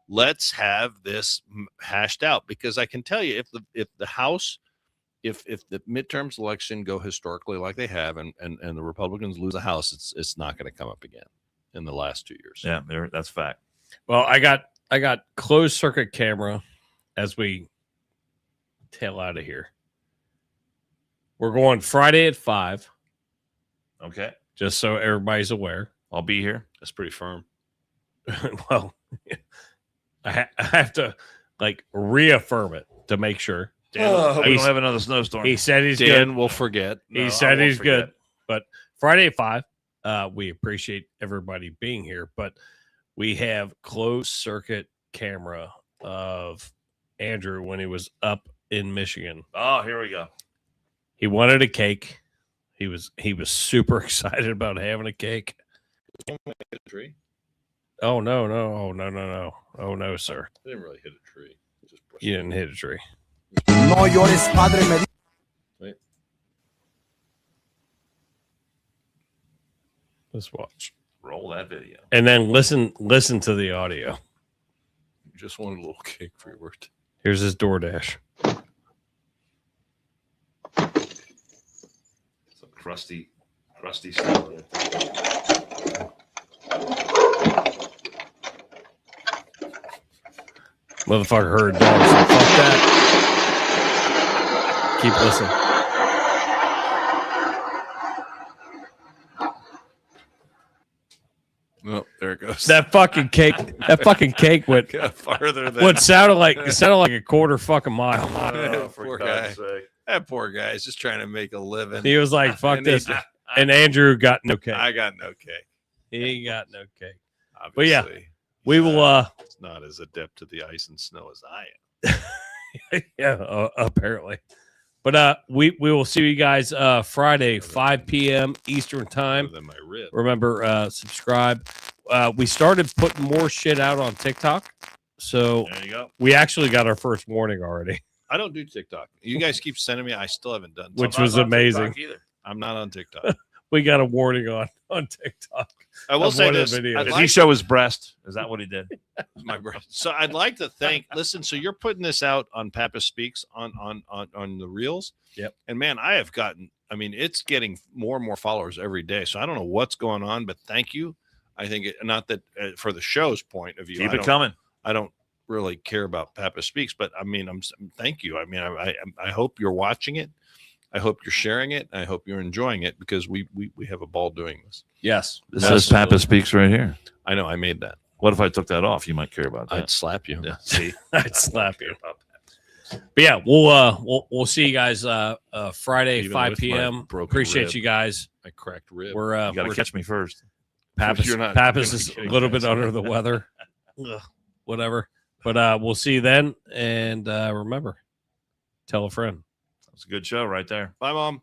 let's have this hashed out, because I can tell you if the House, if the midterms election go historically like they have, and the Republicans lose the House, it's not going to come up again in the last 2 years. Yeah, that's fact. Well, I got closed circuit camera as we tail out of here. We're going Friday at 5. Okay. Just so everybody's aware. I'll be here. That's pretty firm. Well, I have to reaffirm it to make sure. We don't have another snowstorm. He said he's Dan good. will forget. He said he's good. But Friday at 5, we appreciate everybody being here. But we have closed circuit camera of Andrew when he was up in Michigan. Oh, here we go. He wanted a cake. He was super excited about having a cake. Tree? Oh no. Oh no, sir. I didn't really hit a tree. You didn't hit a tree. No llores, padre. Wait. Let's watch. Roll that video. And then listen to the audio. Just wanted a little cake for your birthday. Here's his DoorDash. Some crusty stuff. Motherfucker heard dog, so fuck that. Keep listening. Oh, there it goes. That fucking cake went farther than what sounded like a quarter fucking mile. Oh, for poor God's guy. sake. That poor guy is just trying to make a living. He was like, fuck And this. he- And Andrew got no cake. I got no cake. He got no cake. Obviously. But yeah, we will It's not as adept to the ice and snow as I am. yeah, apparently. But we will see you guys Friday, 5 p.m. Eastern time. Other than my rib. Remember, subscribe. We started putting more shit out on TikTok. So There you go. we actually got our first warning already, I don't do TikTok. You guys keep sending me. I still haven't done. which I'm was not on amazing. TikTok either. I'm not on TikTok. We got a warning on TikTok. I will Of say one of this. the videos. I'd Did like he show his breast? Is that what he did? my breath. So I'd like to thank. Listen, so you're putting this out on Papa Speaks on the reels. Yep. And man, I have gotten. I mean, it's getting more and more followers every day. So I don't know what's going on, but thank you. I think not that for the show's point of view. Keep I it don't- coming. I don't really care about Papa Speaks, but I mean, thank you. I mean, I hope you're watching it. I hope you're sharing it. I hope you're enjoying it, because we have a ball doing this. Yes. This Absolutely. says Papa Speaks right here. I know I made that. What if I took that off? You might care about that. I'd slap you. Yeah. See, I'd slap you. But yeah, we'll see you guys Friday, Even 5 with my p.m. broken Appreciate rib. you guys. I cracked rib. We're you got to we're catch me first. Pappas You're not Pappas gonna is be a kidding, little guys. bit under the weather. Ugh, whatever. But we'll see you then. And remember, tell a friend. That's a good show right there. Bye, Mom.